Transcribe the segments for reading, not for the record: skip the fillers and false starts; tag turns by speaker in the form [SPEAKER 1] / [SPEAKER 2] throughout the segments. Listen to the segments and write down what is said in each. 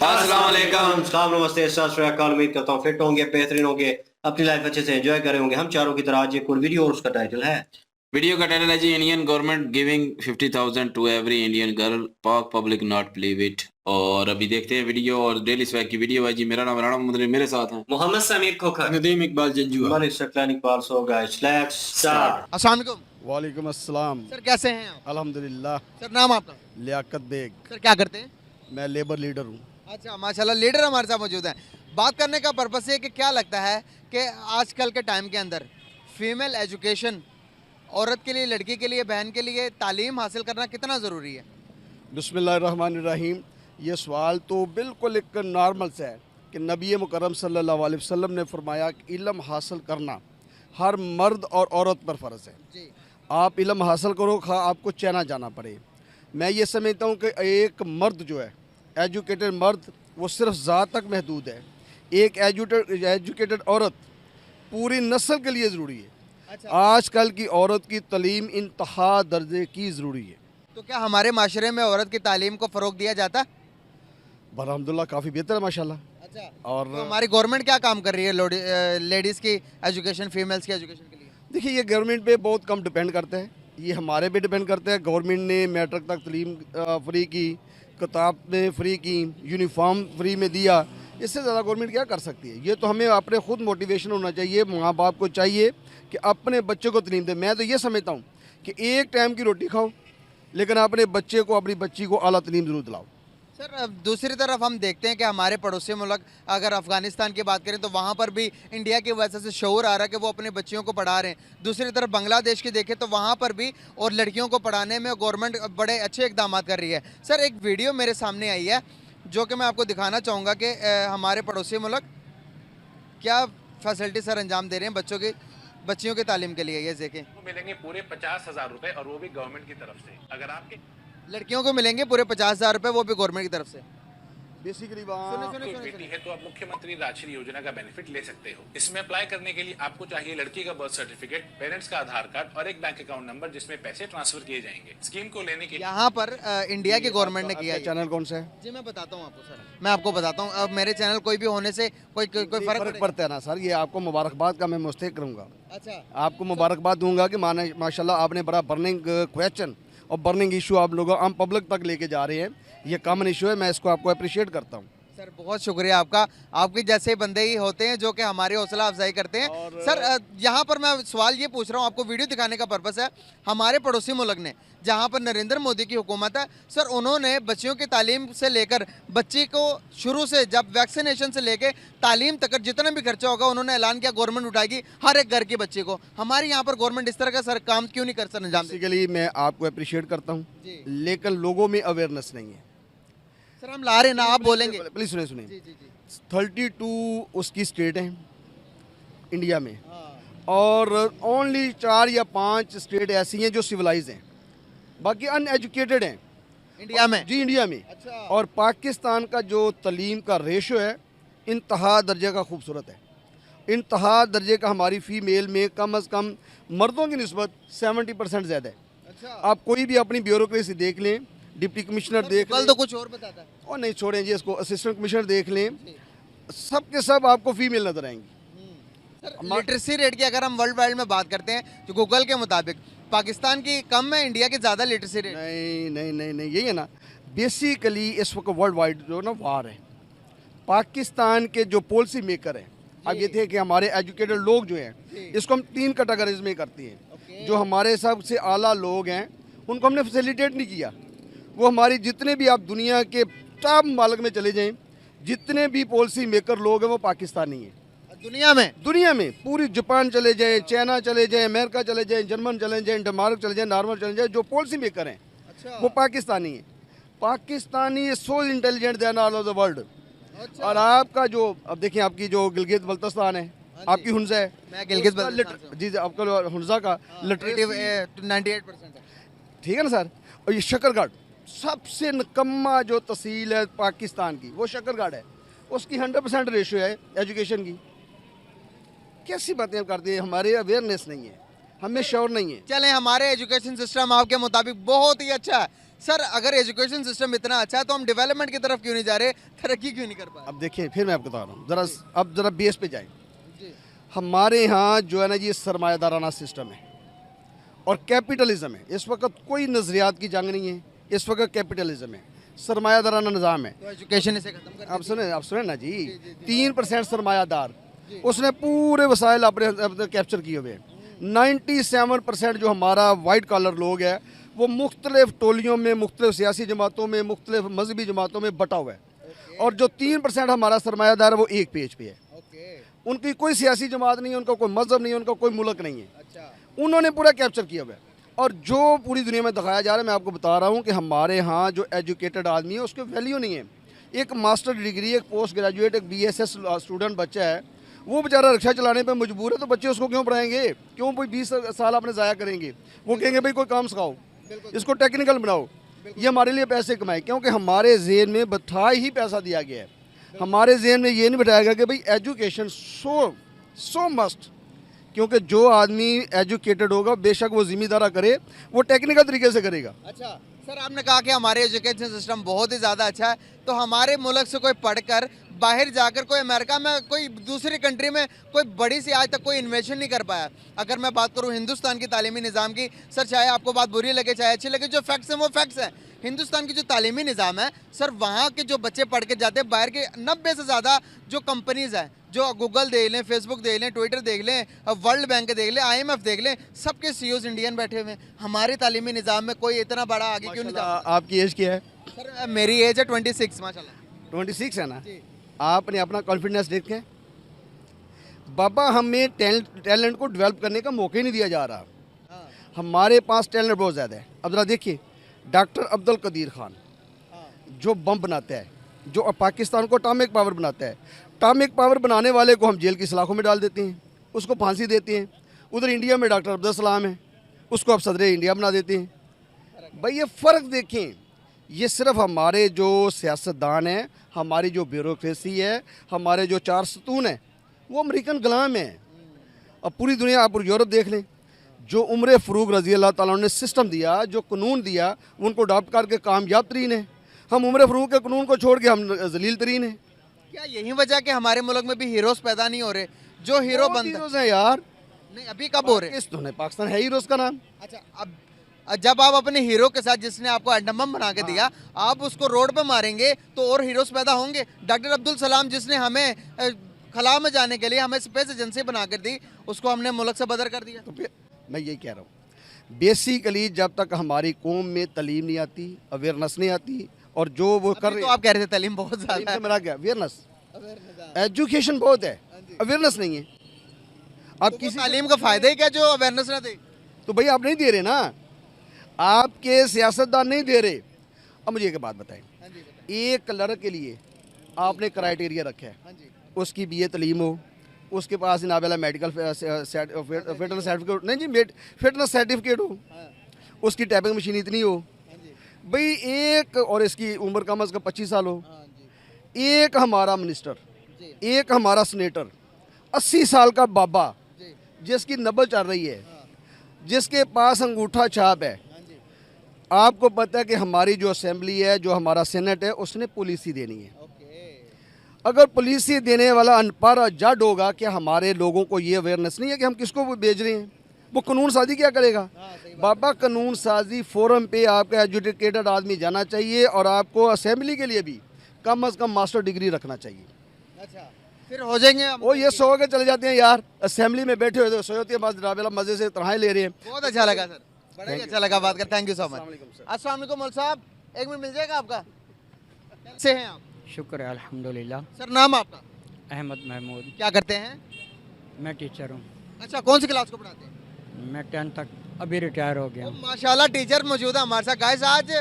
[SPEAKER 1] अस्सलाम वालेकुम।
[SPEAKER 2] सलाम नमस्ते सत श्री अकाल। उम्मीद करता हूँ फिट होंगे, बेहतरीन होंगे, अपनी लाइफ अच्छे से एंजॉय करे होंगे। हम चारों की तरह आज एक और वीडियो और उसका टाइटल है
[SPEAKER 1] वीडियो का टाइटल है जी, Indian government giving 50,000 to every Indian girl, Pak public not believe it. और अभी देखते हैं वीडियो और डेली स्वैग की वीडियो है जी। मेरा नाम राणा मोहम्मद, मेरे साथ हैं
[SPEAKER 2] Mohammad Sameer Khokhar,
[SPEAKER 1] Nadeem Iqbal Janjua.
[SPEAKER 2] Malik Saklani Iqbal. So guys let's start.
[SPEAKER 3] अस्सलाम वालेकुम।
[SPEAKER 4] वालेकुम अस्सलाम।
[SPEAKER 3] सर कैसे हैं आप?
[SPEAKER 4] अल्हम्दुलिल्लाह।
[SPEAKER 3] सर नाम आपका?
[SPEAKER 4] लियाकत बेग।
[SPEAKER 3] सर क्या करते हैं?
[SPEAKER 4] मैं लेबर लीडर हूँ।
[SPEAKER 3] अच्छा माशाल्लाह, लीडर हमारे साथ मौजूद हैं। बात करने का पर्पस ये है कि क्या लगता है कि आजकल के टाइम के अंदर फीमेल एजुकेशन, औरत के लिए, लड़की के लिए, बहन के लिए तालीम हासिल करना कितना ज़रूरी है?
[SPEAKER 4] बिस्मिल्लाहिर्रहमानिर्रहीम। ये सवाल तो बिल्कुल एक नॉर्मल सा है कि नबी मुकर्रम सल्लल्लाहु अलैहि वसल्लम ने फरमाया कि इल्म हासिल करना हर मर्द और औरत पर फ़र्ज़ है।
[SPEAKER 3] जी।
[SPEAKER 4] आप इल्म हासिल करो, खा आपको चाइना जाना पड़े। मैं ये समझता हूँ कि एक मर्द जो है, एजुकेटेड मर्द, वो सिर्फ ज़ात तक महदूद है। एक एजुकेटेड औरत पूरी नस्ल के लिए ज़रूरी है।
[SPEAKER 3] अच्छा,
[SPEAKER 4] आजकल की औरत की तालीम इंतहा दर्जे की ज़रूरी है।
[SPEAKER 3] तो क्या हमारे माशरे में औरत की तालीम को फ़रोग दिया जाता?
[SPEAKER 4] अल्हम्दुलिल्लाह काफ़ी बेहतर है माशाल्लाह।
[SPEAKER 3] अच्छा,
[SPEAKER 4] और
[SPEAKER 3] तो हमारी गवर्नमेंट क्या काम कर रही है लेडीज़ की एजुकेशन, फीमेल्स की एजुकेशन के लिए?
[SPEAKER 4] देखिए, ये गवर्नमेंट पे बहुत कम डिपेंड करता है, ये हमारे पे डिपेंड करता है। गवर्नमेंट ने मैट्रिक तक तालीम फ्री की, किताबें फ्री की, यूनिफॉर्म फ्री में दिया। इससे ज़्यादा गवर्नमेंट क्या कर सकती है? ये तो हमें अपने खुद मोटिवेशन होना चाहिए। माँ बाप को चाहिए कि अपने बच्चे को तालीम दे। मैं तो ये समझता हूँ कि एक टाइम की रोटी खाओ, लेकिन अपने बच्चे को, अपनी बच्ची को आला तालीम ज़रूर दिलाओ।
[SPEAKER 3] सर अब दूसरी तरफ हम देखते हैं कि हमारे पड़ोसी मुल्क, अगर अफगानिस्तान की बात करें तो वहाँ पर भी इंडिया की वजह से शऊर आ रहा है कि वो अपने बच्चियों को पढ़ा रहे हैं। दूसरी तरफ बांग्लादेश की देखें तो वहाँ पर भी और लड़कियों को पढ़ाने में गवर्नमेंट बड़े अच्छे इकदाम कर रही है। सर एक वीडियो मेरे सामने आई है जो कि मैं आपको दिखाना चाहूँगा कि हमारे पड़ोसी मुल्क क्या फैसिलिटी सर अंजाम दे रहे हैं बच्चियों की तालीम के लिए। ये देखें,
[SPEAKER 5] मिलेंगे पूरे 50,000 रुपए और वो भी गवर्नमेंट की तरफ से। अगर आपके
[SPEAKER 3] लड़कियों को मिलेंगे पूरे 50,000 रुपये, वो भी गवर्नमेंट की तरफ से।
[SPEAKER 4] बेसिकली
[SPEAKER 5] कोई बेटी है तो आप मुख्यमंत्री राजश्री योजना का बेनिफिट ले सकते हो। इसमें अप्लाई करने के लिए आपको चाहिए लड़की का बर्थ सर्टिफिकेट, पेरेंट्स का आधार कार्ड और एक बैंक अकाउंट नंबर जिसमें पैसे ट्रांसफर किए जाएंगे। स्कीम को लेने के लिए
[SPEAKER 3] यहाँ पर इंडिया की गवर्नमेंट ने किया है।
[SPEAKER 4] चैनल कौन सा है?
[SPEAKER 3] जी मैं बताता हूँ आपको सर, मैं आपको बताता हूँ। अब मेरे चैनल कोई भी होने से कोई फर्क
[SPEAKER 4] पड़ता है ना सर। ये आपको मुबारकबाद का मैं मुस्तहिक करूँगा।
[SPEAKER 3] अच्छा,
[SPEAKER 4] आपको मुबारकबाद दूंगा कि माशाल्लाह आपने बड़ा बर्निंग क्वेश्चन और बर्निंग इशू आप लोगों आम पब्लिक तक लेके जा रहे हैं। ये कॉमन इशू है, मैं इसको आपको अप्रिशिएट करता हूँ।
[SPEAKER 3] सर बहुत शुक्रिया आपका। आपके जैसे बंदे ही होते हैं जो कि हमारी हौसला अफजाई करते हैं। सर यहाँ पर मैं सवाल ये पूछ रहा हूँ, आपको वीडियो दिखाने का पर्पस है। हमारे पड़ोसी मुल्क ने, जहाँ पर नरेंद्र मोदी की हुकूमत है सर, उन्होंने बच्चियों की तालीम से लेकर बच्ची को शुरू से जब वैक्सीनेशन से लेकर तालीम तक जितना भी खर्चा होगा उन्होंने ऐलान किया गवर्नमेंट उठाएगी हर एक घर की बच्ची को। हमारे यहाँ पर गवर्नमेंट इस तरह का सर काम क्यों नहीं कर सर अंजाम देती?
[SPEAKER 4] बेसिकली मैं आपको अप्रिशिएट करता हूँ,
[SPEAKER 3] जी।
[SPEAKER 4] लेकिन लोगों में अवेयरनेस नहीं है।
[SPEAKER 3] सर हम ला रहे हैं ना, आप बोलेंगे।
[SPEAKER 4] प्लीज सुनिए सुनिए।
[SPEAKER 3] जी जी जी।
[SPEAKER 4] 32 उसकी स्टेट हैं इंडिया में,
[SPEAKER 3] हाँ।
[SPEAKER 4] और ओनली 4 या 5 स्टेट ऐसी हैं जो सिविलाइज हैं, बाकी अनएजुकेटेड हैं
[SPEAKER 3] इंडिया में?
[SPEAKER 4] जी, इंडिया में।
[SPEAKER 3] अच्छा।
[SPEAKER 4] और पाकिस्तान का जो तालीम का रेशो है इंतहा दर्जे का खूबसूरत है। इंतहा दर्जे का हमारी फ़ीमेल में कम अज़ कम मर्दों की निस्बत 70% ज़्यादा है।
[SPEAKER 3] अच्छा,
[SPEAKER 4] आप कोई भी अपनी ब्यूरोक्रेसी देख लें, डिप्टी कमिश्नर देख
[SPEAKER 3] कल
[SPEAKER 4] लें,
[SPEAKER 3] तो कुछ और बताता है।
[SPEAKER 4] और नहीं छोड़ें जी इसको, असिस्टेंट कमिश्नर देख लें, सब के सब आपको फीमेल नज़र आएंगी।
[SPEAKER 3] सर लिटरेसी रेट की अगर हम वर्ल्ड वाइड में बात करते हैं तो गूगल के मुताबिक पाकिस्तान की कम है, इंडिया की ज़्यादा लिटरेसी रेट।
[SPEAKER 4] नहीं नहीं नहीं नहीं, यही है ना। बेसिकली इस वक्त वर्ल्ड वाइड जो ना वार है। पाकिस्तान के जो पॉलिसी मेकर हैं, अब ये थे कि हमारे एजुकेटेड लोग जो हैं, इसको हम 3 कैटेगरीज में करते हैं। जो हमारे सबसे आला लोग हैं उनको हमने फैसिलिटेट नहीं किया। वो हमारी जितने भी आप दुनिया के टॉप मालिक में चले जाएं, जितने भी पॉलिसी मेकर लोग हैं वो पाकिस्तानी हैं। दुनिया में पूरी जापान चले जाएं, चाइना चले जाएं, अमेरिका चले जाएं, जर्मन चले जाएं, डेनमार्क चले जाएं, नॉर्वे चले जाएं, जो पॉलिसी मेकर हैं वो पाकिस्तानी हैं। Pakistani so intelligent then all of the world. और आपका जो, अब देखिए आपकी जो गिलगित बल्तिस्तान है, आपकी हुंजा है,
[SPEAKER 3] मैं गिलगित बल्तिस्तान से हूं।
[SPEAKER 4] जी आपका हुंजा का लिटरेसी
[SPEAKER 3] 98% है।
[SPEAKER 4] ठीक है ना सर। और ये शकरगढ़ सबसे निकम्मा जो तहसील है पाकिस्तान की, वो शकरगढ़ है। उसकी 100% रेशियो है एजुकेशन की। कैसी बातें करते हैं? हमारे अवेयरनेस नहीं है, हमें श्योर नहीं है।
[SPEAKER 3] चलें, हमारे एजुकेशन सिस्टम आपके मुताबिक बहुत ही अच्छा है। सर अगर एजुकेशन सिस्टम इतना अच्छा है तो हम डेवलपमेंट की तरफ क्यों नहीं जा रहे, तरक्की क्यों नहीं कर पा
[SPEAKER 4] अब देखिए, फिर मैं आपको बता रहा हूँ, जरा बेस पे जाए। हमारे यहाँ जो है ना, ये सरमायादाराना सिस्टम है और कैपिटलिज्म है। इस वक्त कोई नज़रियात की जंग नहीं है, इस वक्त कैपिटलिज्म है, सरमायादाराना निज़ाम है।
[SPEAKER 3] तो एजुकेशन इसे खत्म कर
[SPEAKER 4] आप सुने ना जी, 3% सरमायादार, उसने पूरे वसाइल अपने कैप्चर किए हुए हैं। 97% जो हमारा वाइट कॉलर लोग है वो मुख्तलिफ टोलियों में, मुख्तलिफ सियासी जमातों में, मुख्तलिफ मजहबी जमातों में बटा हुआ है। और जो 3% हमारा सरमायादार है वो एक पेज पे है। उनकी कोई सियासी जमात नहीं है, उनका कोई मजहब नहीं है, उनका कोई मुल्क नहीं है। अच्छा। उन्होंने पूरा कैप्चर किया हुआ है। और जो पूरी दुनिया में दिखाया जा रहा है, मैं आपको बता रहा हूँ कि हमारे यहाँ जो एजुकेटेड आदमी है उसकी वैल्यू नहीं है। एक मास्टर डिग्री, एक पोस्ट ग्रेजुएट, एक BSS स्टूडेंट बच्चा है, वो बेचारा रिक्शा चलाने पे मजबूर है, तो बच्चे उसको क्यों पढ़ाएंगे? क्यों कोई 20 साल आपने ज़ाया करेंगे? वो कहेंगे भाई कोई काम सिखाओ, इसको टेक्निकल बनाओ, ये हमारे लिए पैसे कमाए। क्योंकि हमारे जेहन में बैठा ही पैसा दिया गया है। हमारे जेहन में ये नहीं बिठाया गया कि भाई एजुकेशन सो मस्ट। क्योंकि जो आदमी एजुकेटेड होगा बेशक वो जिम्मेदारा करे, वो टेक्निकल तरीके से करेगा।
[SPEAKER 3] अच्छा सर, आपने कहा कि हमारे एजुकेशन सिस्टम बहुत ही ज़्यादा अच्छा है, तो हमारे मुल्क से कोई पढ़कर बाहर जाकर कोई अमेरिका में, कोई दूसरी कंट्री में कोई बड़ी सी आज तक कोई इन्वेशन नहीं कर पाया। अगर मैं बात करूं हिंदुस्तान की तालीमी निज़ाम की, सर चाहे आपको बात बुरी लगे चाहे अच्छी लगे, जो फैक्ट्स हैं वो फैक्ट्स हैं। हिंदुस्तान की जो तालीमी निज़ाम है सर, वहाँ के जो बच्चे पढ़ के जाते हैं, बाहर के 90 से ज़्यादा जो कंपनीज़ हैं, जो गूगल देख लें, फेसबुक देख लें, ट्विटर देख लें, वर्ल्ड बैंक देख लें, IMF देख लें, सबके CEOs इंडियन बैठे हुए हैं। हमारे तालीमी निज़ाम में कोई इतना बड़ा आगे क्यों नहीं जा?
[SPEAKER 4] आपकी एज क्या है?
[SPEAKER 3] सर मेरी एज है 26 माशाल्लाह।
[SPEAKER 4] 26 है ना? आपने अपना कॉन्फिडेंस देखें बाबा, हमें टैलेंट को डेवलप करने का मौका ही नहीं दिया जा रहा। हमारे पास टैलेंट बहुत ज़्यादा है। अब जरा देखिए, डॉक्टर अब्दुल कदीर खान जो बम बनाता है, जो पाकिस्तान को एटॉमिक पावर बनाता है, एटॉमिक पावर बनाने वाले को हम जेल की सलाखों में डाल देते हैं, उसको फांसी देते हैं। उधर इंडिया में डॉक्टर अब्दुल सलाम है, उसको अब सदर इंडिया बना देते हैं। भाई ये फ़र्क देखें। ये सिर्फ हमारे जो सियासतदान हैं, हमारी जो ब्यूरोक्रेसी है, हमारे जो 4 सतून हैं, वो अमेरिकन गुलाम हैं। अब पूरी दुनिया, आप यूरोप देख लें, जो उमर फ़रूक रज़ी अल्लाह ताला ने सिस्टम दिया, जो कानून दिया, उनको अडॉप्ट करके कामयाब तरीन है। हम उमर फ़रूक के कानून को छोड़ के हम जलील तरीन है।
[SPEAKER 3] क्या यही वजह कि हमारे मुल्क में भी हीरोज पैदा नहीं हो रहे? जो हीरो बनते
[SPEAKER 4] हीरोज हैं यार,
[SPEAKER 3] नहीं अभी कब हो रहे?
[SPEAKER 4] किस तो नहीं, पाकिस्तान है हीरोज का नाम।
[SPEAKER 3] अच्छा, अब जब आप अपने हीरो के साथ, जिसने आपको एटम बम बना के दिया, आप उसको रोड पे मारेंगे तो और हीरोज पैदा होंगे। डॉक्टर अब्दुल सलाम जिसने हमें खला में जाने के लिए हमें स्पेस एजेंसी बना कर दी, उसको हमने मुल्क से बदर कर दिया।
[SPEAKER 4] तो फिर मैं यही कह रहा हूँ, बेसिकली जब तक हमारी कौम में तालीम नहीं आती, अवेयरनेस नहीं आती, और जो वो कर रहे
[SPEAKER 3] तो आप कह रहे थे तालीम बहुत ज्यादा है।
[SPEAKER 4] मेरा क्या अवेयरनेस, एजुकेशन बहुत है, अवेयरनेस नहीं है। आप किसी
[SPEAKER 3] तालीम का फायदा ही क्या जो अवेयरनेस ना दे?
[SPEAKER 4] तो भाई आप नहीं दे रहे ना, आपके सियासतदान नहीं दे रहे। अब मुझे एक बात बताएं, एक लड़के के लिए आपने क्राइटेरिया रखा है, उसकी BA तालीम हो, उसके पास नावेला मेडिकल फिटनेस सर्टिफिकेट, नहीं जी फिटनेस सर्टिफिकेट हो, उसकी टाइपिंग मशीन इतनी हो भाई, एक और इसकी उम्र कम अज़ कम 25 साल हो। एक हमारा मिनिस्टर, एक हमारा सीनेटर, 80 साल का बाबा जिसकी नब्ज चल रही है, जिसके पास अंगूठा छाप है। आपको पता है कि हमारी जो असेंबली है, जो हमारा सेनेट है, उसने पॉलिसी देनी है। अगर पॉलिसी देने वाला अनपढ़ जज होगा कि हमारे लोगों को ये अवेयरनेस नहीं है कि हम किसको भेज रहे हैं, वो कानून साजी क्या करेगा? बाबा कानून साजी फोरम पे आपका एजुकेटेड आदमी जाना चाहिए, और आपको असेंबली के लिए भी कम अज़ कम मास्टर डिग्री रखना चाहिए।
[SPEAKER 3] अच्छा, फिर हो जाएंगे हम।
[SPEAKER 4] वो ये सो के चले जाते हैं यार, असेंबली में बैठे हुए सोए होते हैं, मजे से तनहाई ले रहे हैं।
[SPEAKER 3] बहुत अच्छा लगा सर, बड़ा ही अच्छा लगा बात कर। Thank you so much. अस्सलाम वालेकुम मौलवी साहब, एक मिनट मिल जाएगा आपका? कैसे हैं आप?
[SPEAKER 6] शुक्र है अल्हम्दुलिल्लाह।
[SPEAKER 3] सर नाम आपका?
[SPEAKER 6] अहमद महमूद।
[SPEAKER 3] क्या करते हैं?
[SPEAKER 6] मैं टीचर हूँ।
[SPEAKER 3] अच्छा, कौन सी क्लास को पढ़ाते हैं?
[SPEAKER 6] मैं 10th तक अभी रिटायर हो गया
[SPEAKER 3] तो
[SPEAKER 6] हूँ।
[SPEAKER 3] माशाल्लाह टीचर मौजूद है हमारे साथ। गाइस आज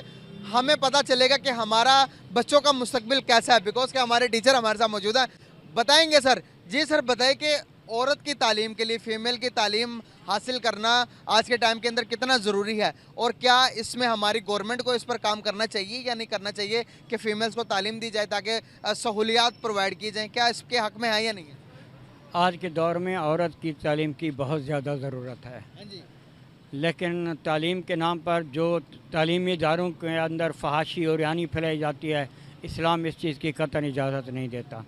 [SPEAKER 3] हमें पता चलेगा कि हमारा बच्चों का मुस्तकबिल कैसा है, बिकॉज के हमारे टीचर हमारे साथ मौजूद है। बताएंगे सर। जी सर, बताइए कि औरत की तालीम के लिए, फीमेल की तालीम हासिल करना आज के टाइम के अंदर कितना ज़रूरी है, और क्या इसमें हमारी गवर्नमेंट को इस पर काम करना चाहिए या नहीं करना चाहिए कि फ़ीमेल्स को तालीम दी जाए ताकि सहूलियात प्रोवाइड की जाएँ? क्या इसके हक़ में है या नहीं है?
[SPEAKER 6] आज के दौर में औरत की तालीम की बहुत ज़्यादा ज़रूरत है। लेकिन तालीम के नाम पर जो तालीमी इदारों के अंदर फहाशी और यानी फैलाई जाती है, इस्लाम इस चीज़ की कतई इजाज़त नहीं देता।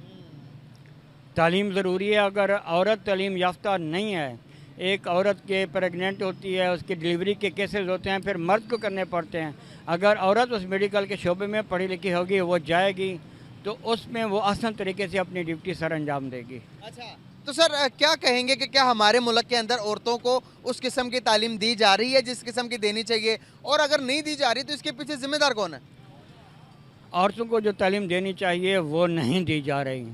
[SPEAKER 6] तालीम ज़रूरी है। अगर औरत तालीम याफ्ता नहीं है, एक औरत के प्रेगनेंट होती है, उसकी डिलीवरी के केसेस होते हैं, फिर मर्द को करने पड़ते हैं। अगर औरत उस मेडिकल के शोबे में पढ़ी लिखी होगी, वो जाएगी तो उसमें वो आसान तरीके से अपनी ड्यूटी सर अंजाम देगी।
[SPEAKER 3] अच्छा, तो सर क्या कहेंगे कि क्या हमारे मुल्क के अंदर औरतों को उस किस्म की तालीम दी जा रही है जिस किस्म की देनी चाहिए, और अगर नहीं दी जा रही तो इसके पीछे जिम्मेदार कौन है?
[SPEAKER 6] औरतों को जो तालीम देनी चाहिए वो नहीं दी जा रही।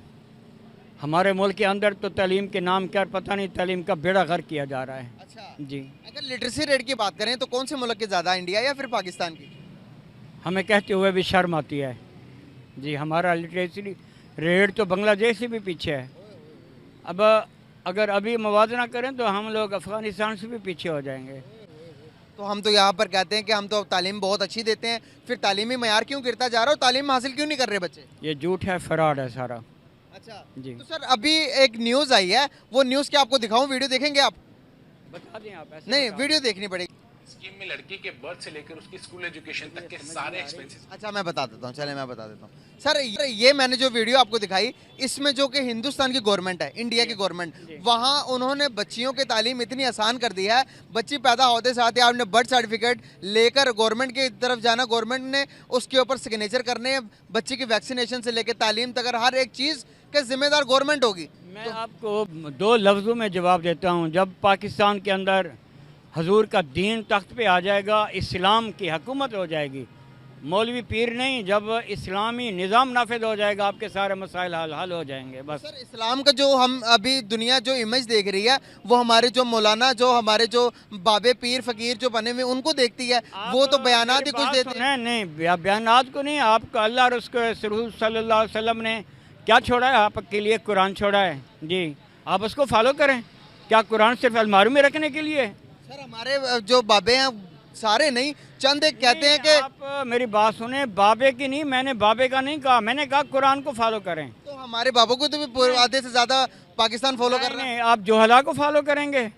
[SPEAKER 6] हमारे मुल्क के अंदर तो तालीम के नाम क्या पता नहीं, तालीम का बेड़ा गर्क किया जा रहा है।
[SPEAKER 3] अच्छा,
[SPEAKER 6] जी,
[SPEAKER 3] अगर लिटरेसी रेट की बात करें तो कौन से मुल्क की ज़्यादा, इंडिया या फिर पाकिस्तान की?
[SPEAKER 6] हमें कहते हुए भी शर्म आती है। जी, हमारा लिटरेसी रेट तो बांग्लादेश से भी पीछे है। अब अगर अभी मुवाजना करें तो हम लोग अफ़गानिस्तान से भी पीछे हो जाएंगे।
[SPEAKER 3] तो हम तो यहाँ पर कहते हैं कि हम तो तालीम बहुत अच्छी देते हैं, फिर तालीमी मयार क्यों गिरता जा रहा है और तालीम हासिल क्यों नहीं कर रहे बच्चे?
[SPEAKER 6] ये झूठ है, फ्रॉड है सारा।
[SPEAKER 3] अच्छा
[SPEAKER 6] जी,
[SPEAKER 3] तो सर अभी एक न्यूज़ आई है, वो न्यूज़ क्या आपको दिखाऊं? वीडियो देखेंगे आप?
[SPEAKER 6] बता दें आप। ऐसे
[SPEAKER 3] नहीं,
[SPEAKER 6] बता
[SPEAKER 3] वीडियो देखनी पड़ेगी।
[SPEAKER 5] स्कीम में लड़की के बर्थ से लेकर उसकी स्कूल एजुकेशन तक के सारे एक्सपेंसेस।
[SPEAKER 3] अच्छा, मैं बता देता हूँ, चले मैं बता देता हूँ सर। ये मैंने जो वीडियो आपको दिखाई, इसमें जो कि हिंदुस्तान की गवर्नमेंट है, इंडिया की गवर्नमेंट, वहाँ उन्होंने बच्चियों की तालीम इतनी आसान कर दी है। बच्ची पैदा होते साथ ही आपने बर्थ सर्टिफिकेट लेकर गवर्नमेंट की तरफ जाना, गवर्नमेंट ने उसके ऊपर सिग्नेचर करने, बच्ची की वैक्सीनेशन से लेकर तालीम तक हर एक चीज़ के जिम्मेदार गवर्नमेंट होगी।
[SPEAKER 6] मैं आपको दो लफ्ज़ों में जवाब देता हूँ। जब पाकिस्तान के अंदर हजूर का दीन तख्त पे आ जाएगा, इस्लाम की हुकूमत हो जाएगी, मौलवी पीर नहीं, जब इस्लामी निज़ाम नाफिज हो जाएगा आपके सारे मसाइल हल हो जाएंगे। बस
[SPEAKER 3] सर इस्लाम का जो हम अभी दुनिया जो इमेज देख रही है, वो हमारे जो मौलाना, जो हमारे जो बाबे पीर फकीर जो बने हुए उनको देखती है, वो तो बयानात ही कुछ देते हैं।
[SPEAKER 6] नहीं, बयानात को नहीं, आपका अल्लाह और उसके रसूल सल्लल्लाहु अलैहि वसल्लम ने क्या छोड़ा है आपके लिए? कुरान छोड़ा है। जी, आप उसको फॉलो करें। क्या कुरान सिर्फ अलमारी में रखने के लिए?
[SPEAKER 3] सर हमारे जो बाबे हैं सारे नहीं, चंद एक कहते हैं कि
[SPEAKER 6] आप मेरी बात सुने, बाबे की नहीं, मैंने बाबे का नहीं कहा, मैंने कहा कुरान को फॉलो करें।
[SPEAKER 3] तो हमारे बाबों को तो भी आधे से ज्यादा पाकिस्तान फॉलो कर रहे हैं।
[SPEAKER 6] नहीं, आप जोहला को फॉलो करेंगे?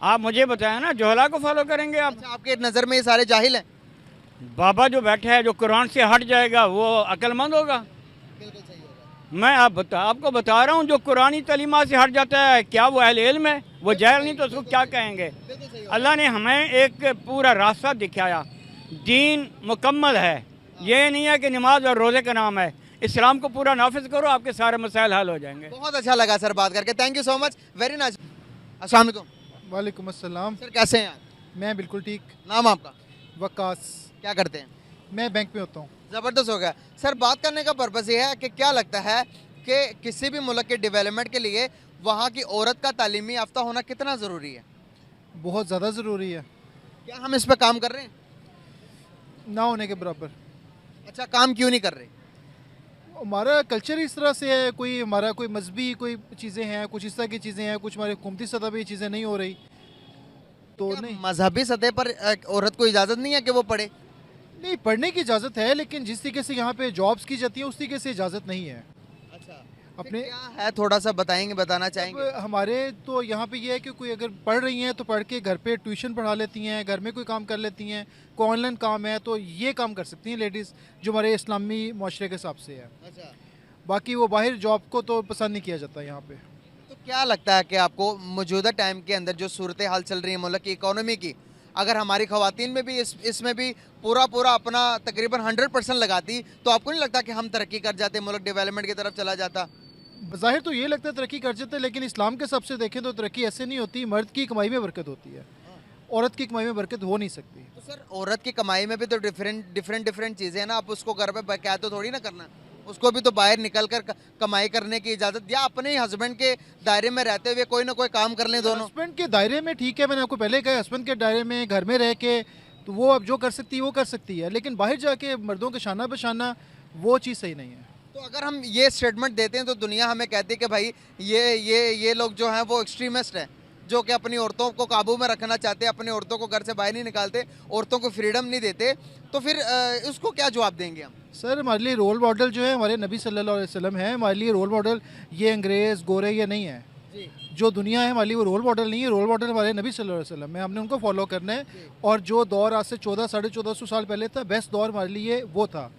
[SPEAKER 6] आप मुझे बताएं ना, जोहला को फॉलो करेंगे आप?
[SPEAKER 3] अच्छा, आपके नजर में ये सारे जाहिल हैं?
[SPEAKER 6] बाबा जो बैठा है, जो कुरान से हट जाएगा, वो अक्लमंद होगा?
[SPEAKER 3] बिल्कुल सही होगा।
[SPEAKER 6] मैं आपको बता रहा हूँ, जो कुरानी तलीमात से हट जाता है, क्या वो अहले इल्म है? वो जाहिल नहीं तो उसको क्या कहेंगे? अल्लाह ने हमें एक पूरा रास्ता दिखाया, दीन मुकम्मल है। ये नहीं है कि नमाज और रोज़े का नाम है। इस्लाम को पूरा नाफिज करो, आपके सारे मसाइल हल हो जाएंगे।
[SPEAKER 3] बहुत अच्छा लगा सर बात करके, thank you so much, very nice. अस्सलाम वालेकुम।
[SPEAKER 7] वालेकुम अस्सलाम।
[SPEAKER 3] सर कैसे हैं आप?
[SPEAKER 7] मैं बिल्कुल ठीक।
[SPEAKER 3] नाम आपका?
[SPEAKER 7] वकास।
[SPEAKER 3] क्या करते हैं?
[SPEAKER 7] मैं बैंक में होता हूँ।
[SPEAKER 3] ज़बरदस्त हो गया सर। बात करने का पर्पज़ ये है कि क्या लगता है कि किसी भी मुल्क के डेवलपमेंट के लिए वहाँ की औरत का तालीमी याफ्ता होना कितना ज़रूरी है?
[SPEAKER 7] बहुत ज़्यादा ज़रूरी है,
[SPEAKER 3] क्या हम इस पर काम कर रहे हैं?
[SPEAKER 7] ना होने के बराबर।
[SPEAKER 3] अच्छा, काम क्यों नहीं कर रहे?
[SPEAKER 7] हमारा कल्चर इस तरह से है, कोई हमारा कोई मजहबी कोई चीज़ें हैं, कुछ इस तरह की चीज़ें हैं, कुछ हमारे हुकूमती सतह पर ये चीज़ें नहीं हो रही तो
[SPEAKER 3] क्या
[SPEAKER 7] नहीं।
[SPEAKER 3] मजहबी सतह पर औरत को इजाज़त नहीं है कि वो पढ़े?
[SPEAKER 7] नहीं, पढ़ने की इजाज़त है, लेकिन जिस तरीके से यहाँ पे जॉब्स की जाती है उस तरीके से इजाज़त नहीं है।
[SPEAKER 3] अच्छा,
[SPEAKER 7] अपने
[SPEAKER 3] क्या है, थोड़ा सा बताएंगे, बताना चाहेंगे?
[SPEAKER 7] अब हमारे तो यहाँ पे ये है कि कोई अगर पढ़ रही हैं तो पढ़ के घर पे ट्यूशन पढ़ा लेती हैं, घर में कोई काम कर लेती हैं, कोई ऑनलाइन काम है तो ये काम कर सकती हैं लेडीज़, जो हमारे इस्लामी माशरे के हिसाब से है।
[SPEAKER 3] अच्छा,
[SPEAKER 7] बाकी वो बाहर जॉब को तो पसंद नहीं किया जाता यहाँ पे।
[SPEAKER 3] तो क्या लगता है कि आपको मौजूदा टाइम के अंदर जो सूरत हाल चल रही है मुल्क की इकोनॉमी की, अगर हमारी ख़वातीन में भी इसमें भी पूरा अपना तकरीबन 100% लगाती, तो आपको नहीं लगता कि हम तरक्की कर जाते, मुल्क डेवलपमेंट की तरफ चला जाता?
[SPEAKER 7] ज़ाहिर तो ये लगता है तरक्की कर जाते हैं, लेकिन इस्लाम के हिसाब से देखें तो तरक्की ऐसे नहीं होती। मर्द की कमाई में बरकत होती है, औरत की कमाई में बरकत हो नहीं सकती।
[SPEAKER 3] तो सर औरत की कमाई में भी तो डिफरेंट चीज़ें हैं ना। आप उसको घर पे क्या तो थोड़ी ना करना, उसको भी तो बाहर निकल कर कमाई करने की इजाज़त, या अपने ही हस्बैंड के दायरे में रहते हुए कोई ना कोई काम कर लें दोनों।
[SPEAKER 7] हस्बैंड के दायरे में ठीक है, मैंने आपको पहले कहा, हस्बैंड के दायरे में घर में रह के तो वो अब जो कर सकती है वो कर सकती है, लेकिन बाहर जाके मर्दों के शाना बशाना वो चीज़ सही नहीं है।
[SPEAKER 3] तो अगर हम ये स्टेटमेंट देते हैं तो दुनिया हमें कहती है कि भाई ये लोग जो हैं वो एक्सट्रीमिस्ट हैं, जो कि अपनी औरतों को काबू में रखना चाहते हैं, अपनी औरतों को घर से बाहर नहीं निकालते, औरतों को फ्रीडम नहीं देते, तो फिर उसको क्या जवाब देंगे हम?
[SPEAKER 7] सर हमारे लिए रोल मॉडल जो है हमारे नबी सल्लल्लाहु अलैहि वसल्लम है, हमारे लिए रोल मॉडल ये अंग्रेज़ गोरे ये नहीं है। जो दुनिया है हमारी वो रोल मॉडल नहीं है, रोल मॉडल हमारे नबी सल्लल्लाहु अलैहि वसल्लम है, हमने उनको फॉलो करना है। और जो दौर आज से 1400-1450 साल पहले था, बेस्ट दौर हमारे लिए वो था।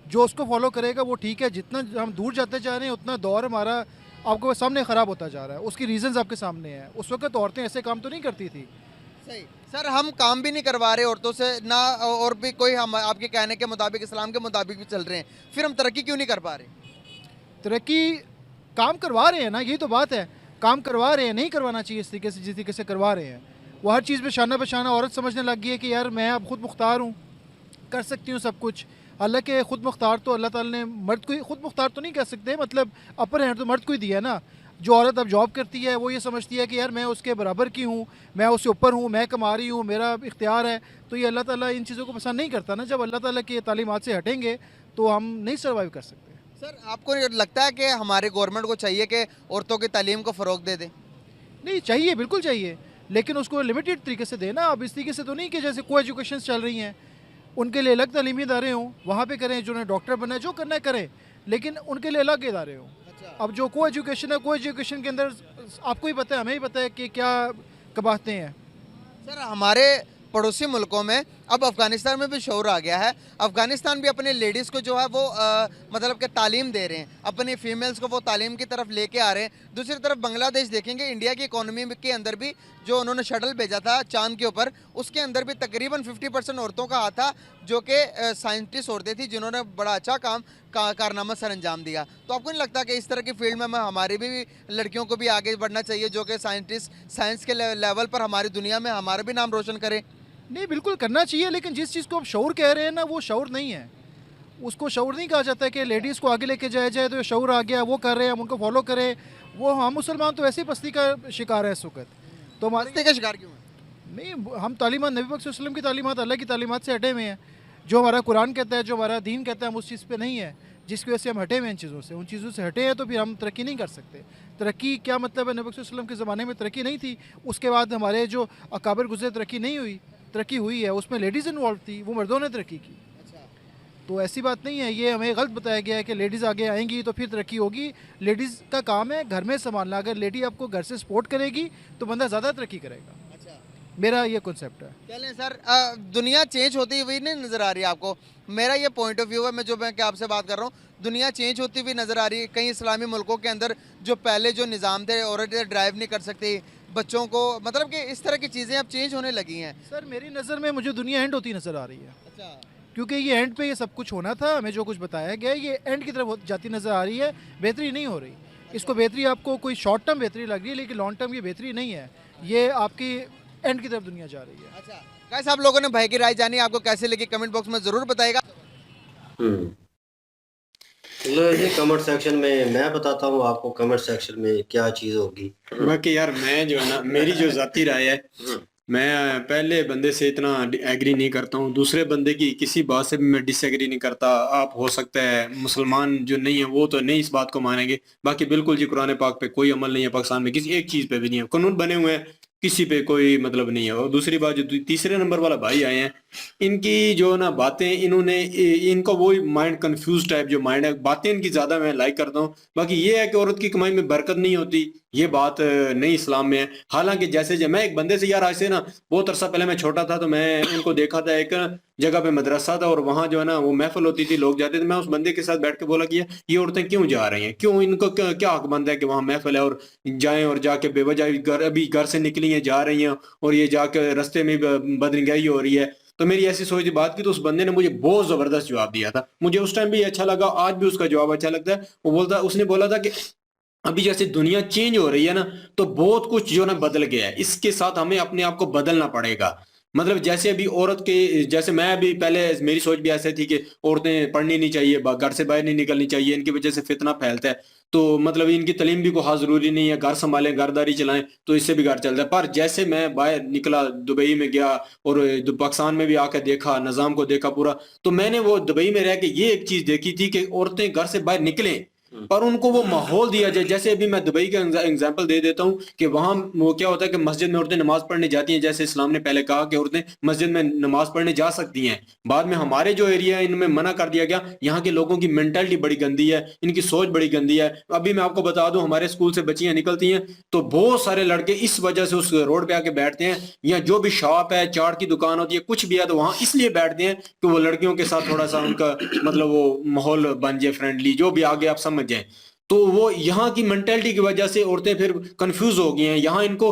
[SPEAKER 7] जो उसको फॉलो करेगा वो ठीक है। जितना हम दूर जाते जा रहे हैं उतना दौर हमारा आपको सामने ख़राब होता जा रहा है। उसकी रीजंस आपके सामने हैं। उस वक्त औरतें ऐसे काम तो नहीं करती थी।
[SPEAKER 3] सही सर, हम काम भी नहीं करवा रहे औरतों से ना, और भी कोई हम आपके कहने के मुताबिक इस्लाम के मुताबिक भी चल रहे हैं, फिर हम तरक्की क्यों नहीं कर पा रहे?
[SPEAKER 7] तरक्की काम करवा रहे हैं ना, यही तो बात है। काम करवा रहे हैं, नहीं करवाना चाहिए इस तरीके से जिस तरीके से करवा रहे हैं। वो हर चीज़ में शाना बशाना औरत समझने लग गई है कि यार मैं अब खुद मुख्तार हूँ, कर सकती हूँ सब कुछ। हालांकि खुद मुख्तार तो अल्लाह ताला ने मर्द को ही, खुद मुख्तार तो नहीं कह सकते, मतलब अपर हैंड तो मर्द को ही दिया है ना। जो औरत अब जॉब करती है वो ये समझती है कि यार मैं उसके बराबर की हूँ, मैं उससे ऊपर हूँ, मैं कमा रही हूँ, मेरा इख्तियार है। तो ये अल्लाह ताला इन चीज़ों को पसंद नहीं करता ना। जब अल्लाह ताला की तालीमात से हटेंगे तो हम नहीं सर्वाइव कर सकते।
[SPEAKER 3] सर, आपको लगता है कि हमारे गवर्नमेंट को चाहिए कि औरतों की तालीम को फ़रोग दे दे?
[SPEAKER 7] नहीं चाहिए, बिल्कुल चाहिए, लेकिन उसको लिमिटेड तरीके से देना। अब इस तरीके से तो नहीं कि जैसे को एजुकेशन चल रही हैं, उनके लिए अलग तालीमी इदारे हों, वहाँ पे करें। जो डॉक्टर बनना है, जो करना है करें, लेकिन उनके लिए अलग इदारे हों। अब जो को एजुकेशन है, को एजुकेशन के अंदर आपको ही पता है, हमें ही पता है कि क्या कबाहते हैं।
[SPEAKER 3] सर, हमारे पड़ोसी मुल्कों में अब अफ़गानिस्तान में भी शौर आ गया है। अफ़गानिस्तान भी अपने लेडीज़ को जो है वो मतलब कि तालीम दे रहे हैं, अपनी फ़ीमेल्स को वो तालीम की तरफ लेके आ रहे हैं। दूसरी तरफ बांग्लादेश देखेंगे, इंडिया की इकोनॉमी के अंदर भी जो उन्होंने शटल भेजा था चांद के ऊपर, उसके अंदर भी तकरीबन 50% औरतों का हाथ था, जो कि साइंटिस्ट औरतें थी, जिन्होंने बड़ा अच्छा कारनामा सर अंजाम दिया। तो आपको नहीं लगता कि इस तरह की फील्ड में हमारी भी लड़कियों को भी आगे बढ़ना चाहिए, जो कि साइंस के लेवल पर हमारी दुनिया में हमारा भी नाम रोशन करें?
[SPEAKER 7] नहीं, बिल्कुल करना चाहिए, लेकिन जिस चीज़ को आप शऊर कह रहे हैं ना, वो शऊर नहीं है। उसको शऊर नहीं कहा जाता है कि लेडीज़ को आगे लेके जाया जाए तो ये शऊर आ गया, वो कर रहे हैं, हम उनको फॉलो करें। वो हम मुसलमान तो ऐसे ही पस्ती का शिकार है इस वक्त। तो हमारे
[SPEAKER 3] का शिकार क्यों है?
[SPEAKER 7] नहीं, हम तालीमात नबी पाक सल्लल्लाहु अलैहि वसल्लम की तालीमात, अल्लाह की तालीमात से हटे हुए हैं। जो हमारा कुरान कहता है, जो हमारा दीन कहता है, हम उस चीज़ पे नहीं है, जिसकी वजह से हम हटे हुए हैं इन चीज़ों से। उन चीज़ों से हटे हैं तो फिर हम तरक्की नहीं कर सकते। तरक्की क्या मतलब है? नबी पाक सल्लल्लाहु अलैहि वसल्लम के ज़माने में तरक्की नहीं थी, उसके बाद हमारे जो अकाबिर गुज़रे तरक्की नहीं हुई। तरक्की हुई है, उसमें लेडीज़ इन्वॉल्व थी, वो मर्दों ने तरक्की की। तो ऐसी बात नहीं है, ये हमें गलत बताया गया है कि लेडीज़ आगे आएंगी तो फिर तरक्की होगी। लेडीज़ का काम है घर में संभालना। अगर लेडी आपको घर से सपोर्ट करेगी तो बंदा ज़्यादा तरक्की करेगा। मेरा ये कॉन्सेप्ट है।
[SPEAKER 3] चलें सर, दुनिया चेंज होती हुई नहीं नज़र आ रही है आपको? मेरा ये पॉइंट ऑफ व्यू है, मैं आपसे बात कर रहा हूँ। दुनिया चेंज होती हुई नज़र आ रही है। कई इस्लामी मुल्कों के अंदर जो पहले जो निज़ाम थे, औरतें ड्राइव नहीं कर सकती, बच्चों को, मतलब कि इस तरह की चीज़ें अब चेंज होने लगी हैं।
[SPEAKER 7] सर, मेरी नज़र में मुझे दुनिया एंड होती नज़र आ रही है।
[SPEAKER 3] अच्छा,
[SPEAKER 7] क्योंकि ये एंड पे ये सब कुछ होना था, हमें जो कुछ बताया गया है, ये एंड की तरफ जाती नज़र आ रही है, बेहतरी नहीं हो रही। इसको बेहतरी आपको कोई शॉर्ट टर्म बेहतरी लग रही है, लेकिन लॉन्ग टर्म ये बेहतरी नहीं है। ये आपकी एंड की तरफ दुनिया जा रही है।
[SPEAKER 3] अच्छा गाइस, आप लोगों ने भाई की राय जानी, आपको कैसे लगी कमेंट बॉक्स में ज़रूर बताइएगा।
[SPEAKER 2] लो जी, कमेंट सेक्शन में मैं बताता हूँ आपको कमेंट सेक्शन में क्या चीज़ होगी।
[SPEAKER 1] बाकी यार मैं जो है ना, मेरी जो जाती राय है, मैं पहले बंदे से इतना एग्री नहीं करता हूँ, दूसरे बंदे की किसी बात से भी मैं डिसएग्री नहीं करता। आप हो सकता है मुसलमान जो नहीं है वो तो नहीं इस बात को मानेंगे, बाकी बिल्कुल जी कुरान पाक पे कोई अमल नहीं है पाकिस्तान में, किसी एक चीज़ पे भी नहीं है, कानून बने हुए हैं, किसी पे कोई मतलब नहीं है। और दूसरी बात, जो तीसरे नंबर वाला भाई आए हैं, इनकी जो ना बातें, इन्होंने इनका वो माइंड कंफ्यूज टाइप जो माइंड है, बातें इनकी ज्यादा मैं लाइक करता हूँ। बाकी ये है कि औरत की कमाई में बरकत नहीं होती, ये बात नहीं इस्लाम में है। हालांकि जैसे जब मैं एक बंदे से यार, आज से ना बहुत अरसा पहले मैं छोटा था, तो मैं उनको देखा था, एक जगह पे मदरसा था और वहां जो है ना वो महफिल होती थी, लोग जाते थे। मैं उस बंदे के साथ बैठ के बोला कि ये औरतें क्यों जा रही हैं, क्यों, इनको क्या हक बनता है कि वहां महफिल है और जाएं और जाके बेवजह अभी घर से निकली हैं, जा रही हैं और ये जाके रास्ते में बदनिगाही हो रही है। तो मेरी ऐसी सोच बात की, तो उस बंदे ने मुझे बहुत जबरदस्त जवाब दिया था। मुझे उस टाइम भी अच्छा लगा, आज भी उसका जवाब अच्छा लगता है। उसने बोला था कि अभी जैसे दुनिया चेंज हो रही है ना, तो बहुत कुछ जो ना बदल गया है, इसके साथ हमें अपने आप को बदलना पड़ेगा। मतलब जैसे अभी औरत के, जैसे मैं अभी पहले मेरी सोच भी ऐसे थी कि औरतें पढ़नी नहीं चाहिए, घर से बाहर नहीं निकलनी चाहिए, इनकी वजह से फितना फैलता है, तो मतलब इनकी तालीम भी को हाँ जरूरी नहीं है, घर संभालें, घरदारी चलाएं, तो इससे भी घर चलता है। पर जैसे मैं बाहर निकला, दुबई में गया और पाकिस्तान में भी आकर देखा, निजाम को देखा पूरा, तो मैंने वो दुबई में रह के ये एक चीज देखी थी कि औरतें घर से बाहर निकलें, पर उनको वो माहौल दिया जाए। जैसे अभी मैं दुबई का एग्जांपल दे देता हूँ कि वहाँ वो क्या होता है कि मस्जिद में औरतें नमाज पढ़ने जाती हैं, जैसे इस्लाम ने पहले कहा कि औरतें मस्जिद में नमाज पढ़ने जा सकती हैं। बाद में हमारे जो एरिया है इनमें मना कर दिया गया। यहाँ के लोगों की मेंटालिटी बड़ी गंदी है, इनकी सोच बड़ी गंदी है। अभी मैं आपको बता दूं, हमारे स्कूल से बच्चियां निकलती हैं तो बहुत सारे लड़के इस वजह से उस रोड पे आके बैठते हैं, या जो भी शॉप है, चाट की दुकान होती है, कुछ भी है, तो वहां इसलिए बैठते हैं कि वो लड़कियों के साथ थोड़ा सा उनका मतलब वो माहौल बन जाए, फ्रेंडली, जो भी आगे आप समझ जाए। तो वो यहाँ की मेंटेलिटी की वजह से औरतें फिर कंफ्यूज हो गई हैं। यहाँ इनको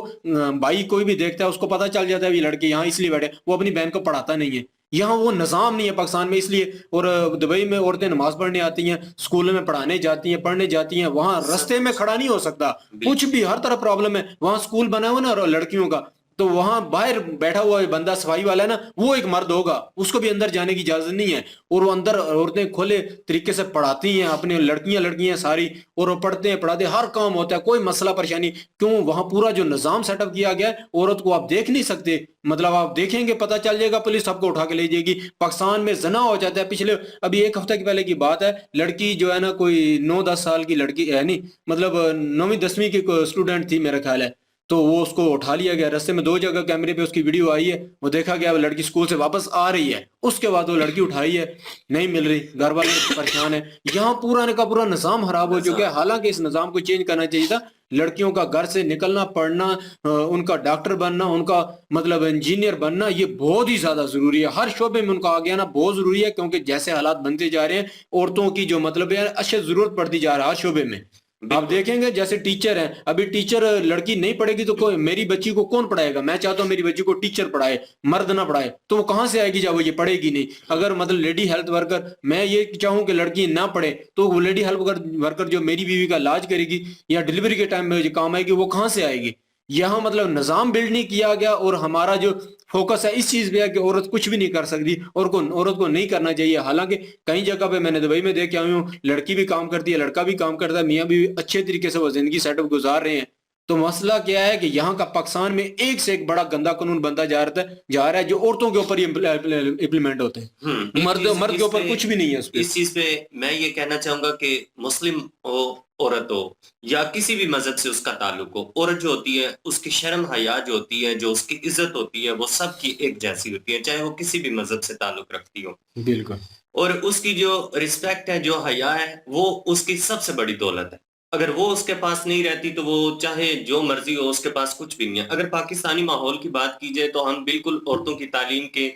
[SPEAKER 1] भाई कोई भी देखता है उसको पता चल जाता है ये लड़के यहाँ इसलिए बैठे, वो अपनी बहन को पढ़ाता नहीं है। यहाँ वो निज़ाम नहीं है पाकिस्तान में, इसलिए। और दुबई में औरतें नमाज पढ़ने आती हैं, स्कूल में पढ़ाने जाती हैं, पढ़ने जाती हैं, वहां रास्ते में खड़ा नहीं हो सकता, कुछ भी, हर तरफ प्रॉब्लम है। वहां स्कूल बना हुआ ना लड़कियों का, तो वहां बाहर बैठा हुआ बंदा सफाई वाला है ना, वो एक मर्द होगा, उसको भी अंदर जाने की इजाजत नहीं है। और वो अंदर औरतें खुले तरीके से पढ़ाती हैं अपने लड़कियां सारी, और वो पढ़ते हैं, पढ़ाते, हर काम होता है, कोई मसला परेशानी। क्यों? वहां पूरा जो निजाम सेटअप किया गया है, औरत को आप देख नहीं सकते। मतलब आप देखेंगे पता चल जाएगा, पुलिस आपको उठा के ले जाएगी। पाकिस्तान में जना हो जाता है। पिछले अभी एक हफ्ते के पहले की बात है, लड़की जो है ना, कोई 9-10 साल की लड़की है, नहीं मतलब 9वीं-10वीं की स्टूडेंट थी मेरा ख्याल है, तो वो उसको उठा लिया गया। रास्ते में 2 जगह कैमरे पे उसकी वीडियो आई है, वो देखा गया वो लड़की स्कूल से वापस आ रही है, उसके बाद वो लड़की उठाई है, नहीं मिल रही, घर वाले परेशान है। यहाँ पूरा का पूरा निजाम खराब हो चुका है। हालांकि इस निजाम को चेंज करना चाहिए था। लड़कियों का घर से निकलना, पढ़ना, उनका डॉक्टर बनना, उनका मतलब इंजीनियर बनना, ये बहुत ही ज्यादा जरूरी है। हर शोबे में उनका आगे आना बहुत जरूरी है, क्योंकि जैसे हालात बनते जा रहे हैं, औरतों की जो मतलब है अशद जरूरत पड़ती जा रहा है हर शोबे में। आप देखेंगे जैसे टीचर हैं, अभी टीचर लड़की नहीं पढ़ेगी तो कोई मेरी बच्ची को कौन पढ़ाएगा? मैं चाहता हूँ मेरी बच्ची को टीचर पढ़ाए, मर्द ना पढ़ाए, तो वो कहाँ से आएगी जब वो ये पढ़ेगी नहीं। अगर मतलब लेडी हेल्थ वर्कर, मैं ये चाहूँ कि लड़की ना पढ़े, तो वो लेडी हेल्थ वर्कर जो मेरी बीवी का इलाज करेगी या डिलीवरी के टाइम में जो काम आएगी, वो कहाँ से आएगी? यहाँ मतलब निजाम बिल्ड नहीं किया गया, और हमारा जो फोकस है इस चीज पे है कि औरत कुछ भी नहीं कर सकती, और औरत को नहीं करना चाहिए। हालांकि कई जगह पे मैंने दुबई में देख के आई हूँ, लड़की भी काम करती है, लड़का भी काम करता है, मियाँ भी अच्छे तरीके से वो जिंदगी सेटअप गुजार रहे हैं। तो मसला क्या है कि यहाँ का पाकिस्तान में एक से एक बड़ा गंदा कानून बनता जा रहा है, जो औरतों के ऊपर इम्प्लीमेंट होते हैं। मर्द के ऊपर कुछ भी नहीं है।
[SPEAKER 8] इस चीज पे मैं ये कहना चाहूंगा कि मुस्लिम हो, औरत हो, या किसी भी मजहब से उसका ताल्लुक हो, औरत जो होती है उसकी शर्म हया जो होती है, जो उसकी इज्जत होती है, वो सबकी एक जैसी होती है, चाहे वो किसी भी मजहब से ताल्लुक रखती हो।
[SPEAKER 1] बिल्कुल।
[SPEAKER 8] और उसकी जो रिस्पेक्ट है, जो हया है, वो उसकी सबसे बड़ी दौलत है। अगर वो उसके पास नहीं रहती तो वो चाहे जो मर्जी हो, उसके पास कुछ भी नहीं है। अगर पाकिस्तानी माहौल की बात की जाए तो हम बिल्कुल औरतों की तालीम के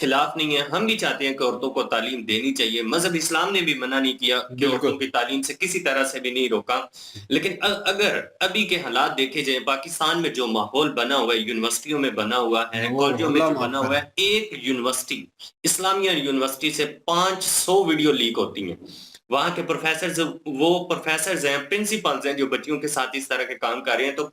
[SPEAKER 8] खिलाफ नहीं है। हम भी चाहते हैं कि औरतों को तालीम देनी चाहिए। मजहब इस्लाम ने भी मना नहीं किया कि औरतों की तालीम से किसी तरह से भी नहीं रोका। लेकिन अगर अभी के हालात देखे जाए, पाकिस्तान में जो माहौल बना हुआ है, यूनिवर्सिटियों में बना हुआ है, कॉलेजों में जो बना हुआ है, एक यूनिवर्सिटी, इस्लामिया यूनिवर्सिटी से 500 वीडियो लीक होती हैं। वहां के प्रोफेसर्स हैं, प्रिंसिपल्स हैं जो बच्चियों के साथ इस तरह के काम कर रहे हैं। तो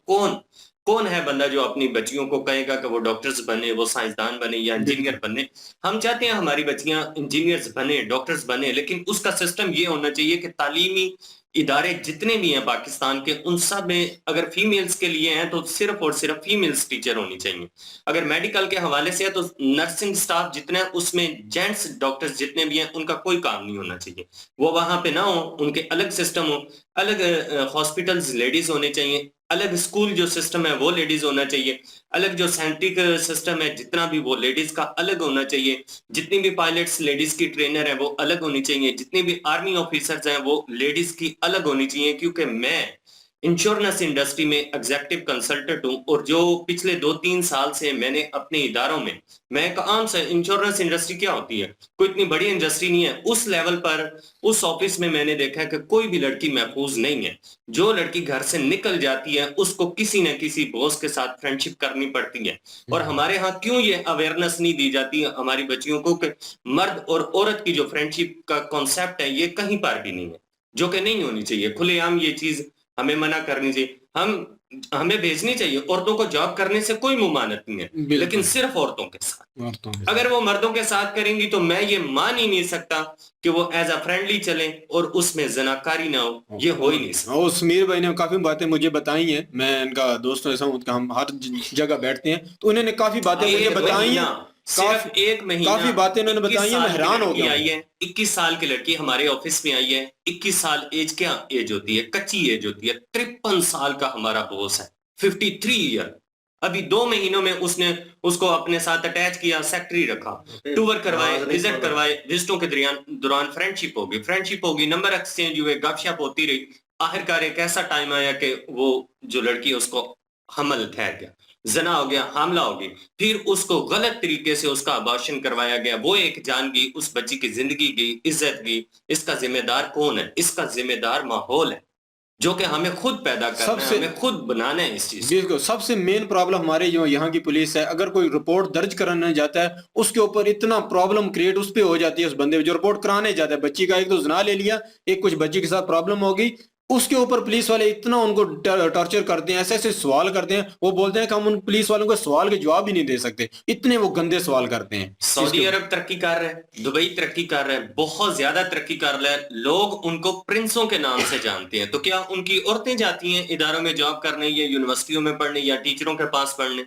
[SPEAKER 8] कौन है बंदा जो अपनी बच्चियों को कहेगा कि वो डॉक्टर्स बने, वो साइंसदान बने या इंजीनियर बने? हम चाहते हैं हमारी बच्चियां इंजीनियर्स बने, डॉक्टर्स बने, लेकिन उसका सिस्टम ये होना चाहिए कि तालीमी इदारे जितने भी हैं पाकिस्तान के, उन सब में अगर फीमेल्स के लिए हैं तो सिर्फ और सिर्फ फीमेल्स टीचर होनी चाहिए। अगर मेडिकल के हवाले से है तो नर्सिंग स्टाफ जितना है उसमें जेंट्स डॉक्टर्स जितने भी हैं उनका कोई काम नहीं होना चाहिए। वो वहां पे ना हो, उनके अलग सिस्टम हो, अलग हॉस्पिटल्स लेडीज होने चाहिए, अलग स्कूल जो सिस्टम है वो लेडीज होना चाहिए, अलग जो साइंटिफिक सिस्टम है जितना भी वो लेडीज का अलग होना चाहिए। जितनी भी पायलट्स लेडीज की ट्रेनर है वो अलग होनी चाहिए, जितनी भी आर्मी ऑफिसर्स हैं वो लेडीज की अलग होनी चाहिए। क्योंकि मैं इंश्योरेंस इंडस्ट्री में एग्जीक्यूटिव कंसल्टेंट हूं, और जो पिछले 2-3 साल से मैंने अपने इदारों में, मैं एक आम से, इंश्योरेंस इंडस्ट्री क्या होती है, कोई इतनी बड़ी इंडस्ट्री नहीं है, उस लेवल पर उस ऑफिस में मैंने देखा है कि कोई भी लड़की महफूज नहीं है। जो लड़की घर से निकल जाती है उसको किसी न किसी बॉस के साथ फ्रेंडशिप करनी पड़ती है। और हमारे यहाँ क्यों ये अवेयरनेस नहीं दी जाती है हमारी बच्चियों को कि मर्द और औरत की जो फ्रेंडशिप का कॉन्सेप्ट है ये कहीं पर भी नहीं है, जो कि नहीं होनी चाहिए। खुलेआम ये चीज हमें मना करनी चाहिए। हमें भेजनी चाहिए, औरतों को जॉब करने से कोई मुमानत नहीं है, लेकिन सिर्फ औरतों के साथ। अगर वो मर्दों के साथ करेंगी तो मैं ये मान ही नहीं सकता कि वो एज अ फ्रेंडली चले और उसमें जनाकारी ना हो, ये हो ही नहीं सकता।
[SPEAKER 1] और समीर भाई ने काफी बातें मुझे बताई हैं, मैं इनका दोस्त ऐसा हूँ, हम हर जगह बैठते हैं तो उन्होंने काफी बातें मुझे बताई हैं
[SPEAKER 8] सिर्फ एक महीना
[SPEAKER 1] काफी बातें उन्होंने
[SPEAKER 8] 21
[SPEAKER 1] बताई हैं, मैं
[SPEAKER 8] साल की
[SPEAKER 1] हैरान हो
[SPEAKER 8] लड़की
[SPEAKER 1] गया हूं।
[SPEAKER 8] आई है, 21 साल की लड़की हमारे ऑफिस में आई है। 21 साल एज, क्या एज होती है, कच्ची एज होती है। 53 साल का हमारा बॉस है, 53 ईयर। अभी 2 महीनों में उसने उसको अपने साथ अटैच किया, सेक्रेटरी रखा, टूर करवाए, विजिट करवाए, विजिटों के दौरान फ्रेंडशिप होगी, नंबर एक्सचेंज हुए, गपशप होती रही। आखिरकार एक ऐसा टाइम आया कि वो जो लड़की है उसको हमल ठहर गया, जना हो गया, हमला हो गई। फिर उसको गलत तरीके से उसका अबॉर्शन करवाया गया, वो एक जान गई, उस बच्ची की जिंदगी गई, इज्जत गई। इसका जिम्मेदार कौन है? इसका जिम्मेदार माहौल है, जो कि हमें खुद पैदा करना है,
[SPEAKER 1] सबसे
[SPEAKER 8] हमें खुद बनाना है इस चीज।
[SPEAKER 1] बिल्कुल सबसे मेन प्रॉब्लम हमारे जो यहाँ की पुलिस है, अगर कोई रिपोर्ट दर्ज कराने जाता है उसके ऊपर इतना प्रॉब्लम क्रिएट उस पे हो जाती है, उस बंदे पे जो रिपोर्ट कराने जाता है। बच्ची का एक तो जना ले लिया, एक कुछ बच्ची के साथ प्रॉब्लम हो गई, उसके ऊपर पुलिस वाले इतना उनको टॉर्चर करते हैं, ऐसे ऐसे सवाल करते हैं। वो बोलते हैं कि हम उन पुलिस वालों को सवाल के जवाब ही नहीं दे सकते, इतने वो गंदे सवाल करते हैं।
[SPEAKER 8] सऊदी अरब तरक्की कर रहा है, दुबई तरक्की कर रहा है, बहुत ज्यादा तरक्की कर रहा है। लोग उनको प्रिंसों के नाम से जानते हैं। तो क्या उनकी औरतें जाती हैं इदारों में जॉब करने या यूनिवर्सिटियों में पढ़ने या टीचरों के पास पढ़ने?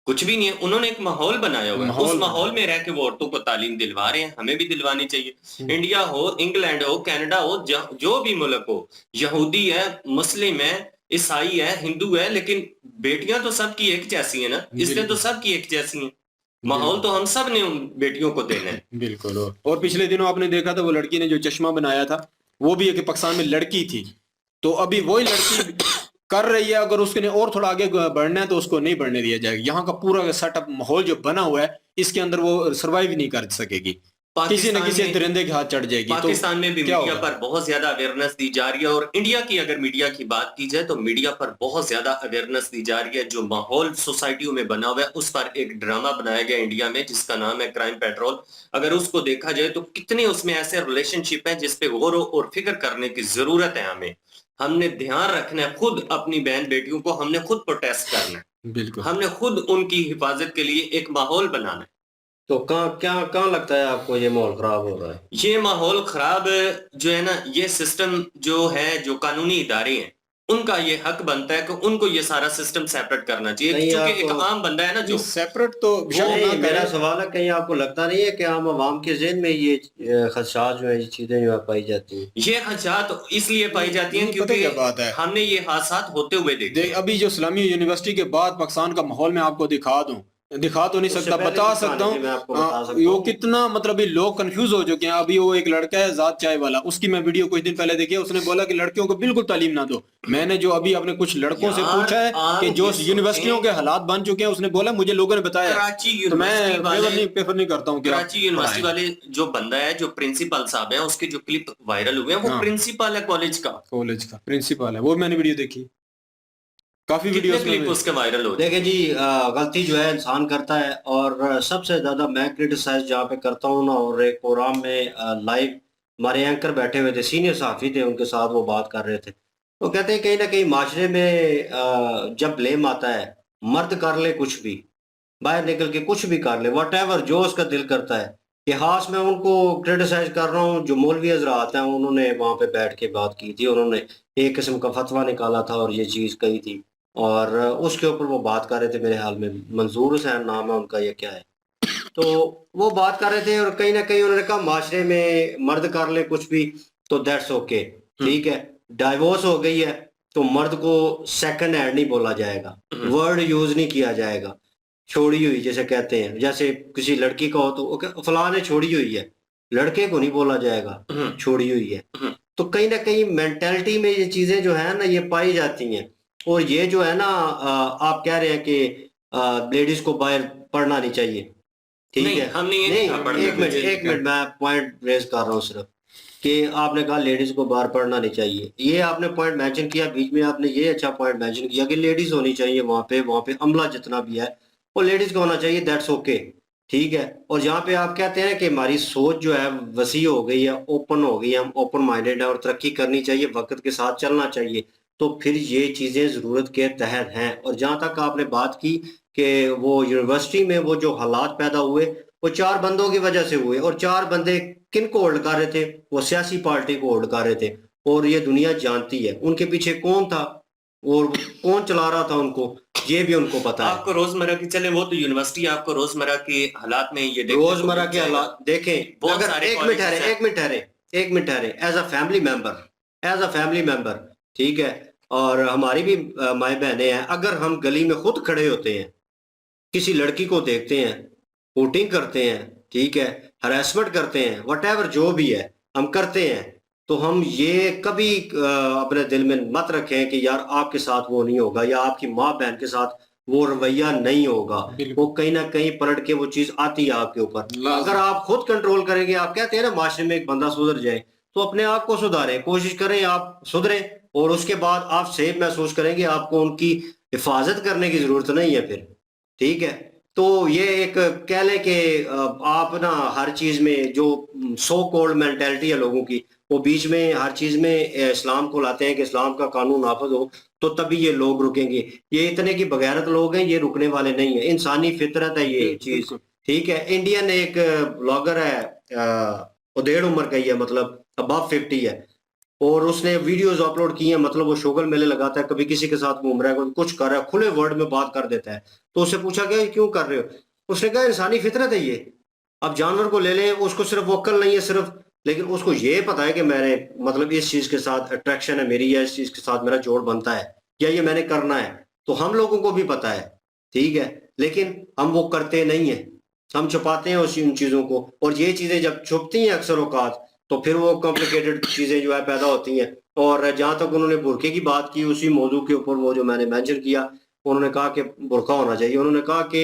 [SPEAKER 8] कुछ भी नहीं है। उन्होंने एक माहौल बनाया हुआ है, उस माहौल में रह के वो औरतों को तालीम दिलवा रहे हैं। हमें भी दिलवानी चाहिए। इंडिया हो, इंग्लैंड हो, कनाडा हो, जो भी मुल्क हो, यहूदी है, मुस्लिम है, ईसाई है, हिंदू है, लेकिन बेटियां तो सबकी एक जैसी है ना, इसलिए तो सबकी एक जैसी है। माहौल तो हम सब ने उन बेटियों को देना है।
[SPEAKER 1] बिल्कुल। और पिछले दिनों आपने देखा था वो लड़की ने जो चश्मा बनाया था, वो भी एक पाकिस्तान में लड़की थी। तो अभी वही लड़की कर रही है, अगर उसके और थोड़ा आगे बढ़ना है तो उसको नहीं बढ़ने दिया जाएगा। यहाँ का पूरा सेटअप माहौल जो बना हुआ है, इसके अंदर वो सरवाइव नहीं कर सकेगी, किसी न किसी दरिंदे के हाथ चढ़ जाएगी।
[SPEAKER 8] पाकिस्तान में भी मीडिया पर बहुत ज्यादा अवेयरनेस दी जा रही है, और इंडिया की अगर मीडिया की बात की जाए तो मीडिया पर बहुत ज्यादा अवेयरनेस दी जा रही है। जो माहौल सोसाइटियों में बना हुआ है, उस पर एक ड्रामा बनाया गया इंडिया में जिसका नाम है क्राइम पेट्रोल। अगर उसको देखा जाए तो कितने उसमें ऐसे रिलेशनशिप है जिस पे गौर और फिक्र करने की जरूरत है। हमने ध्यान रखना है, खुद अपनी बहन बेटियों को हमने खुद प्रोटेस्ट करना है।
[SPEAKER 1] बिल्कुल,
[SPEAKER 8] हमने खुद उनकी हिफाजत के लिए एक माहौल बनाना है।
[SPEAKER 2] तो कहाँ लगता है आपको ये माहौल खराब हो रहा है?
[SPEAKER 8] ये माहौल खराब जो है ना, ये सिस्टम जो है, जो कानूनी इदारे हैं, उनका ये हक बनता है कि उनको ये सारा सिस्टम सेपरेट करना चाहिए। क्योंकि एक आम बंदा है ना जो
[SPEAKER 1] सेपरेट, तो
[SPEAKER 2] मेरा सवाल है, कहीं आपको लगता नहीं है कि आम आवाम के ज़हन में ये खदशात जो है, ये चीजें जो है पाई जाती हैं?
[SPEAKER 8] ये खदशात इसलिए पाई जाती हैं क्योंकि
[SPEAKER 1] बात है,
[SPEAKER 8] हमने ये हादसात होते हुए देखे।
[SPEAKER 1] अभी जो इस्लामी यूनिवर्सिटी के बाद पाकिस्तान का माहौल मैं आपको दिखा तो नहीं सकता, बता सकता हूँ वो कितना, मतलब लोग कंफ्यूज हो चुके हैं। अभी वो एक लड़का है जात चाय वाला, उसकी मैं वीडियो कुछ दिन पहले देखी, उसने बोला कि लड़कियों को बिल्कुल तालीम ना दो। मैंने जो अभी अपने कुछ लड़कों से पूछा है कि जो यूनिवर्सिटियों के हालात बन चुके हैं, उसने बोला मुझे लोगों ने बताया।
[SPEAKER 8] कराची
[SPEAKER 1] तो मैं प्रेफर नहीं करता हूँ।
[SPEAKER 8] कराची यूनिवर्सिटी वाले जो बंदा है, जो प्रिंसिपल साहब है, उसके जो क्लिप वायरल हुए हैं, वो प्रिंसिपल है कॉलेज का
[SPEAKER 1] प्रिंसिपल है, वो मैंने वीडियो देखी, काफी वीडियोस में
[SPEAKER 8] उसके वायरल हो।
[SPEAKER 2] देखिए जी, गलती जो है इंसान करता है, और सबसे ज्यादा मैं क्रिटिसाइज जहाँ पे करता हूँ ना, और एक प्रोग्राम में लाइव हमारे एंकर बैठे हुए थे, सीनियर सहाफी थे, उनके साथ वो बात कर रहे थे। तो कहते हैं कहीं ना कहीं माशरे में जब ब्लेम आता है, मर्द कर ले कुछ भी, बाहर निकल के कुछ भी कर ले, वट जो उसका दिल करता है। कि खास मैं उनको क्रिटिसाइज कर रहा हूँ, जो मौलवी हजरात हैं, उन्होंने वहाँ पे बैठ के बात की थी, उन्होंने एक किस्म का फतवा निकाला था और ये चीज़ कही थी, और उसके ऊपर वो बात कर रहे थे। मेरे हाल में मंजूर हुसैन नाम है उनका, ये क्या है, तो वो बात कर रहे थे, और कहीं ना कहीं उन्होंने कहा माशरे में मर्द कर ले कुछ भी तो दैट्स ओके, ठीक है। डाइवोर्स हो गई है तो मर्द को सेकंड हैंड नहीं बोला जाएगा, वर्ड यूज नहीं किया जाएगा। छोड़ी हुई जैसे कहते हैं, जैसे किसी लड़की का हो तो फलां ने छोड़ी हुई है, लड़के को नहीं बोला जाएगा छोड़ी हुई है। तो कहीं ना कहीं मेंटालिटी में ये चीजें जो है ना, ये पाई जाती हैं। और ये जो है ना, आप कह रहे हैं कि लेडीज को बाहर पढ़ना नहीं चाहिए, ठीक है। एक मिनट मैं पॉइंट रेज कर रहा हूँ सिर्फ, कि आपने कहा लेडीज को बाहर पढ़ना नहीं चाहिए, ये आपने पॉइंट मेंशन किया। बीच में आपने ये अच्छा पॉइंट मेंशन किया कि लेडीज होनी चाहिए वहाँ पे अमला जितना भी है वो लेडीज का होना चाहिए, दैट्स ओके, ठीक है। और जहाँ पे आप कहते हैं कि हमारी सोच जो है वसी हो गई है, ओपन हो गई है, हम ओपन माइंडेड है और तरक्की करनी चाहिए, वक्त के साथ चलना चाहिए, तो फिर ये चीज़ें ज़रूरत के तहत हैं। और जहाँ तक आपने बात की कि वो यूनिवर्सिटी में वो जो हालात पैदा हुए, वो 4 बंदों की वजह से हुए, और 4 बंदे किन को होल्ड कर रहे थे? वो सियासी पार्टी को होल्ड कर रहे थे, और ये दुनिया जानती है उनके पीछे कौन था और कौन चला रहा था उनको। ये भी उनको पता है।
[SPEAKER 8] आपको रोजमर्रा की, चले वो तो यूनिवर्सिटी आपको रोजमर्रा के हालात में ये
[SPEAKER 2] रोजमर्रा के हालात देखें,
[SPEAKER 8] बहुत
[SPEAKER 2] अगर
[SPEAKER 8] सारे
[SPEAKER 2] एक मिनट ठहरे, एज अ फैमिली मेंबर, ठीक है, और हमारी भी माए बहनें हैं, अगर हम गली में खुद खड़े होते हैं, किसी लड़की को देखते हैं, वोटिंग करते हैं, ठीक है, हरासमेंट करते हैं, वट जो भी है हम करते हैं, तो हम ये कभी अपने दिल में मत रखें कि यार आपके साथ वो नहीं होगा या आपकी माँ बहन के साथ वो रवैया नहीं होगा। वो कहीं ना कहीं पलट के वो चीज आती है आपके ऊपर। अगर आप खुद कंट्रोल करेंगे, आप कहते हैं ना माशरे में एक बंदा सुधर जाए, तो अपने आप को सुधारें, कोशिश करें आप सुधरें, और उसके बाद आप सेफ महसूस करेंगे, आपको उनकी हिफाजत करने की जरूरत नहीं है फिर, ठीक है। तो ये एक कह लें कि आप ना हर चीज में जो सो कॉल्ड मेंटेलिटी है लोगों की, वो बीच में हर चीज में इस्लाम को लाते हैं कि इस्लाम का कानून नाफिज हो, तो तभी ये लोग रुकेंगे। ये इतने की बगैरत लोग हैं, ये रुकने वाले नहीं है, इंसानी फितरत है ये चीज, ठीक है। इंडियन एक ब्लॉगर है, उदेड़ उम्र का ही है, मतलब अबव 50 है, और उसने वीडियोस अपलोड की हैं, मतलब वो शोगल मेले लगाता है, कभी किसी के साथ घूम रहा है, कुछ कर रहा है, खुले वर्ड में बात कर देता है। तो उससे पूछा गया क्यों कर रहे हो, उसने कहा इंसानी फितरत है ये। अब जानवर को ले लें, उसको सिर्फ वो अक्ल नहीं है सिर्फ, लेकिन उसको ये पता है कि मैंने मतलब इस चीज के साथ अट्रैक्शन है मेरी, या इस चीज के साथ मेरा जोड़ बनता है, या ये मैंने करना है। तो हम लोगों को भी पता है, ठीक है, लेकिन हम वो करते नहीं है, हम छुपाते हैं उन चीजों को, और ये चीजें जब छुपती हैं अक्सर औकात, तो फिर वो कॉम्प्लिकेटेड चीजें जो है पैदा होती हैं। और जहां तक उन्होंने बुरके की बात की, उसी मौजू के ऊपर वो जो मैंने मेंशन किया, उन्होंने कहा कि बुरका होना चाहिए। उन्होंने कहा कि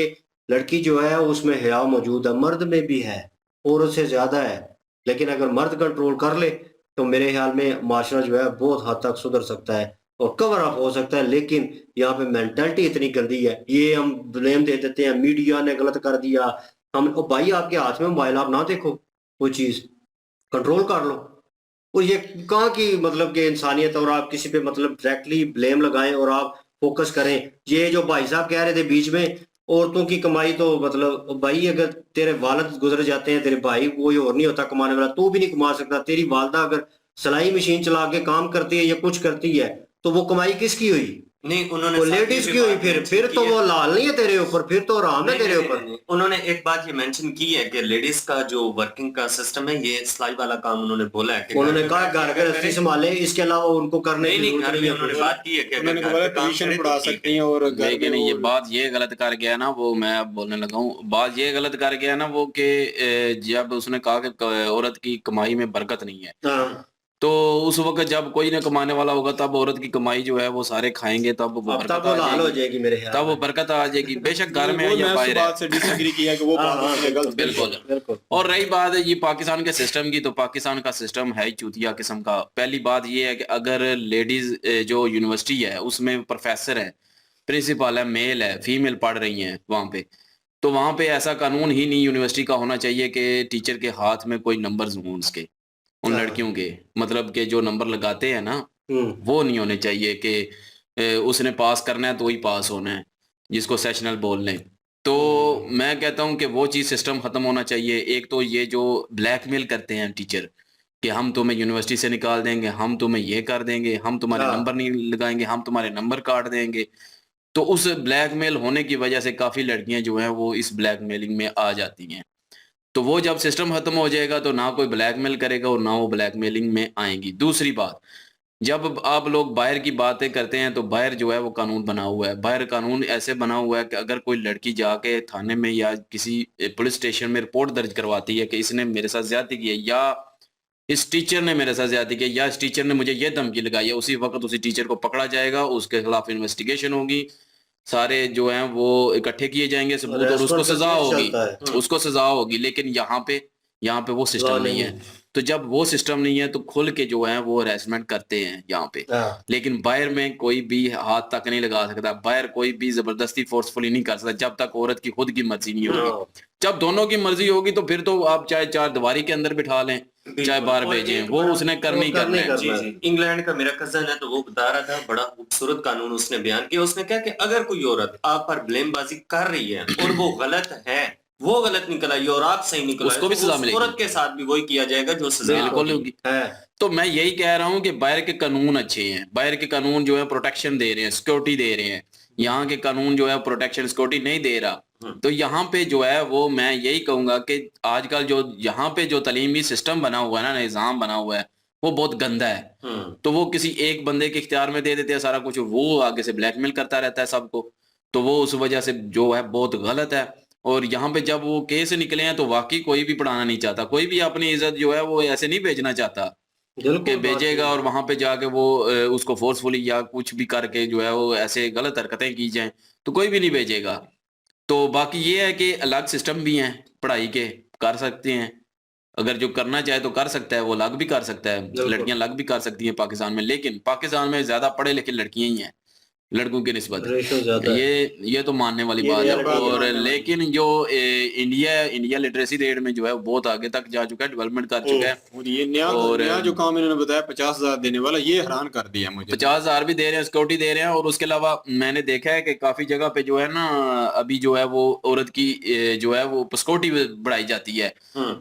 [SPEAKER 2] लड़की जो है उसमें हया मौजूद है, मर्द में भी है, औरत से ज्यादा है, लेकिन अगर मर्द कंट्रोल कर ले तो मेरे ख्याल में माशरा जो है बहुत हद तक सुधर सकता है और कवर अप हो सकता है। लेकिन यहाँ पे मेंटालिटी इतनी गंदी है, ये हम ब्लेम दे देते हैं, मीडिया ने गलत कर दिया, हम ओ भाई आपके हाथ में मोबाइल, आप ना देखो वो चीज, कंट्रोल कर लो। और ये कहाँ की मतलब कि इंसानियत, और आप किसी पे मतलब डायरेक्टली ब्लेम लगाएं और आप फोकस करें। ये जो भाई साहब कह रहे थे बीच में, औरतों की कमाई, तो मतलब भाई अगर तेरे वालिद गुजर जाते हैं, तेरे भाई कोई और नहीं होता कमाने वाला, तू भी नहीं कमा सकता, तेरी वालदा अगर सिलाई मशीन चला के काम करती है या कुछ करती है, तो वो कमाई किसकी हुई?
[SPEAKER 8] नहीं, उन्होंने
[SPEAKER 2] वो लेडीज की हुई। फिर तो वो लाल नहीं है तेरे ऊपर, फिर तो आराम है तेरे ऊपर।
[SPEAKER 8] उन्होंने एक बात ये मेंशन की है कि लेडीज का जो वर्किंग का सिस्टम है, ये सिलाई वाला काम उन्होंने बोला है कि
[SPEAKER 2] उन्होंने कहा घर गृहस्थी संभाले, इसके अलावा उनको करने की
[SPEAKER 8] नहीं,
[SPEAKER 2] जरूरत नहीं है।
[SPEAKER 8] उन्होंने बात की है कि
[SPEAKER 1] उन्होंने
[SPEAKER 8] अगर
[SPEAKER 1] बोला
[SPEAKER 8] घर पे काम
[SPEAKER 1] ट्यूशन
[SPEAKER 8] करे तो
[SPEAKER 1] पढ़ा
[SPEAKER 8] ठीक है।
[SPEAKER 1] सकती हैं, और घर
[SPEAKER 9] लेकिन
[SPEAKER 1] में
[SPEAKER 9] ये
[SPEAKER 1] वो-
[SPEAKER 9] बात ये गलत कर गया ना, वो मैं अब बोलने लगा हूँ, बात ये गलत कर गया ना वो कि जब उसने कहा कि औरत की कमाई में बरकत नहीं है,
[SPEAKER 2] हाँ,
[SPEAKER 9] तो उस वक्त जब कोई ना कमाने वाला होगा तब औरत की कमाई जो है वो सारे खाएंगे, तब वो
[SPEAKER 2] अब
[SPEAKER 9] बरकत
[SPEAKER 2] तब वो
[SPEAKER 9] आ
[SPEAKER 2] लाल हो
[SPEAKER 9] जाएगी,
[SPEAKER 2] जाएगी मेरे ख्याल
[SPEAKER 9] तब वो
[SPEAKER 2] में।
[SPEAKER 9] बरकत आ जाएगी, बेशक घर में
[SPEAKER 1] वो
[SPEAKER 9] है या
[SPEAKER 1] मैं उस
[SPEAKER 9] बाहर है।
[SPEAKER 1] बात से डिसएग्री किया कि वो बात
[SPEAKER 2] हाँ,
[SPEAKER 1] उसने गलत करी।
[SPEAKER 9] बिल्कुल।
[SPEAKER 2] बिल्कुल।
[SPEAKER 9] और रही बात ये पाकिस्तान के सिस्टम की, तो पाकिस्तान का सिस्टम है ही चूतिया किस्म का। पहली बात ये है कि अगर लेडीज जो यूनिवर्सिटी है उसमें प्रोफेसर है, प्रिंसिपल है, मेल है, फीमेल पढ़ रही हैं वहाँ पे, तो वहाँ पे ऐसा कानून ही नहीं यूनिवर्सिटी का होना चाहिए कि टीचर के हाथ में कोई नंबर्स हों उसके, उन
[SPEAKER 2] हाँ।
[SPEAKER 9] लड़कियों के, मतलब के जो नंबर लगाते हैं ना, वो नहीं होने चाहिए कि उसने पास करना है तो ही पास होना है, जिसको सेशनल बोल लें। तो मैं कहता हूँ कि वो चीज़ सिस्टम ख़त्म होना चाहिए। एक तो ये जो ब्लैकमेल करते हैं टीचर कि हम तुम्हें यूनिवर्सिटी से निकाल देंगे, हम तुम्हें ये कर देंगे, हम तुम्हारे
[SPEAKER 2] हाँ।
[SPEAKER 9] नंबर नहीं लगाएंगे, हम तुम्हारे नंबर काट देंगे, तो उस ब्लैकमेल होने की वजह से काफ़ी लड़कियां जो हैं वो इस ब्लैकमेलिंग में आ जाती हैं। तो वो जब सिस्टम खत्म हो जाएगा तो ना कोई ब्लैकमेल करेगा और ना वो ब्लैकमेलिंग में आएंगी। दूसरी बात, जब आप लोग बाहर की बातें करते हैं तो बाहर जो है वो कानून बना हुआ है, बाहर कानून ऐसे बना हुआ है कि अगर कोई लड़की जाके थाने में या किसी पुलिस स्टेशन में रिपोर्ट दर्ज करवाती है कि इसने मेरे साथ ज्यादती की है, या इस टीचर ने मेरे साथ ज्यादती की, या इस टीचर ने मुझे ये धमकी लगाई है, उसी वक्त उसी टीचर को पकड़ा जाएगा, उसके खिलाफ इन्वेस्टिगेशन होगी, सारे जो हैं वो इकट्ठे किए जाएंगे सबूत और उसको सजा होगी, उसको सजा होगी। लेकिन यहाँ पे वो सिस्टम नहीं है। तो जब वो सिस्टम नहीं है तो खुल के जो है वो हरेसमेंट करते हैं यहाँ पे। लेकिन बाहर में कोई भी हाथ तक नहीं लगा सकता, बाहर कोई भी जबरदस्ती फोर्सफुली नहीं कर सकता जब तक औरत की खुद की मर्जी नहीं होगी। जब दोनों की मर्जी होगी तो फिर तो आप चाहे चार दीवारी के अंदर बिठा लें, चाहे बाहर भेजें, वो उसने करनी करना है।
[SPEAKER 8] जी जी। इंग्लैंड का मेरा कजन है तो वो बता रहा था, बड़ा खूबसूरत कानून उसने बयान किया। उसने कहा कि अगर कोई औरत आप पर ब्लेमबाजी कर रही है और वो गलत है, वो गलत निकल आई और आप सही निकल आए,
[SPEAKER 9] उसको भी सजा मिलेगी।
[SPEAKER 8] औरत के साथ भी वही किया जाएगा जो सजा
[SPEAKER 9] बिल्कुल होगी। तो मैं यही कह रहा हूँ कि बाहर के कानून अच्छे हैं, बाहर के कानून जो है प्रोटेक्शन दे रहे हैं, सिक्योरिटी दे रहे हैं, यहाँ के कानून जो है प्रोटेक्शन सिक्योरिटी नहीं दे रहा। तो यहाँ पे जो है वो मैं यही कहूंगा कि आजकल जो यहाँ पे जो तालीमी सिस्टम बना हुआ है ना, निज़ाम बना हुआ है, वो बहुत गंदा है। तो वो किसी एक बंदे के इख्तियार में दे देते हैं सारा कुछ, वो आगे से ब्लैकमेल करता रहता है सबको। तो वो उस वजह से जो है बहुत गलत है। और यहाँ पे जब वो केस निकले हैं तो वाकई कोई भी पढ़ाना नहीं चाहता, कोई भी अपनी इज्जत जो है वो ऐसे नहीं भेजना चाहता कि भेजेगा और वहां पे जाके वो उसको फोर्सफुली या कुछ भी करके जो है वो ऐसे गलत हरकतें की जाएं, तो कोई भी नहीं भेजेगा। तो बाकी ये है कि अलग सिस्टम भी हैं पढ़ाई के, कर सकते हैं, अगर जो करना चाहे तो कर सकता है, वो अलग भी कर सकता है, लड़कियां अलग भी कर सकती हैं पाकिस्तान में। लेकिन पाकिस्तान में ज्यादा पढ़े लिखे लड़कियां ही हैं लड़कों की निस्बत, ये तो मानने वाली बात है। और लेकिन जो इंडिया लिटरेसी रेट में जो है वो बहुत आगे तक जा चुका है, डेवलपमेंट कर चुका है।
[SPEAKER 1] और ये नया जो काम इन्होंने बताया 50,000 देने वाला, ये हैरान कर दिया मुझे।
[SPEAKER 9] 50,000 भी दे रहे हैं, सिक्योरिटी दे रहे हैं। और उसके अलावा मैंने देखा है कि काफी जगह पे जो है ना अभी जो है वो औरत की जो है वो सिक्योरिटी बढ़ाई जाती है,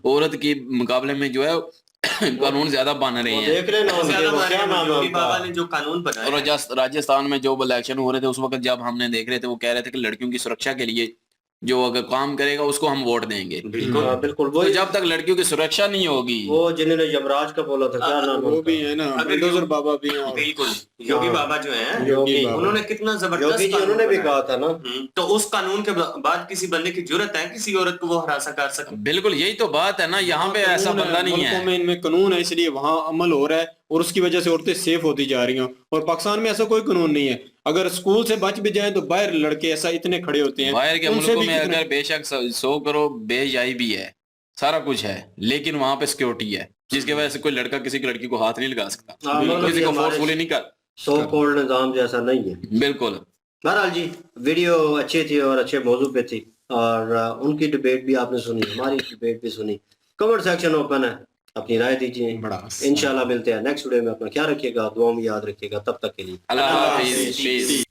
[SPEAKER 9] औरत के मुकाबले में जो है कानून ज्यादा बन रहे हैं।
[SPEAKER 2] देख लेना
[SPEAKER 8] योगी बाबा ने जो कानून बनाया।
[SPEAKER 9] और राजस्थान में जो इलेक्शन हो रहे थे उस वक्त जब हमने देख रहे थे, वो कह रहे थे कि लड़कियों की सुरक्षा के लिए जो अगर काम करेगा उसको हम वोट देंगे।
[SPEAKER 2] बिल्कुल
[SPEAKER 9] तो जब तक लड़कियों की सुरक्षा नहीं होगी,
[SPEAKER 2] वो जिन्होंने यमराज का बोला था, क्या नाम,
[SPEAKER 1] वो भी है ना, बुलडोजर बाबा भी हैं।
[SPEAKER 8] बिल्कुल योगी बाबा जो है,
[SPEAKER 2] योगी
[SPEAKER 8] उन्होंने कितना जबरदस्त
[SPEAKER 2] योगी जी उन्होंने भी कहा था ना।
[SPEAKER 8] तो उस कानून के बाद किसी बंदे की जरूरत है किसी औरत को वो हरासा कर सके?
[SPEAKER 9] बिल्कुल यही तो बात है ना, यहाँ पे ऐसा बंदा नहीं है।
[SPEAKER 1] में इनमें कानून है इसलिए वहाँ अमल हो रहा है और उसकी वजह से औरतें सेफ होती जा रही हैं। और पाकिस्तान में ऐसा कोई कानून नहीं है, अगर स्कूल से बच भी जाए तो बाहर लड़के ऐसा इतने खड़े होते हैं।
[SPEAKER 9] बाहर के मुल्कों में अगर बेशक 100 करोड़ बेहयाई भी है, सारा कुछ है, लेकिन वहां पे सिक्योरिटी है जिसकी वजह से कोई लड़का किसी की लड़की को हाथ नहीं लगा सकता, किसी को फोर्सफुली नहीं कर,
[SPEAKER 2] सो कॉल्ड निजाम जैसा नहीं है।
[SPEAKER 9] बिल्कुल।
[SPEAKER 2] बहरहाल जी, वीडियो अच्छी थी और अच्छे मौजू पे थी, और उनकी डिबेट भी आपने सुनी, हमारी डिबेट भी सुनी। कमेंट सेक्शन ओपन है, अपनी राय दीजिए। इंशाल्लाह मिलते हैं नेक्स्ट वीडियो में। अपना ख्याल रखिएगा, दुआ में याद रखिएगा। तब तक के लिए
[SPEAKER 9] अल्लाह हाफिज़।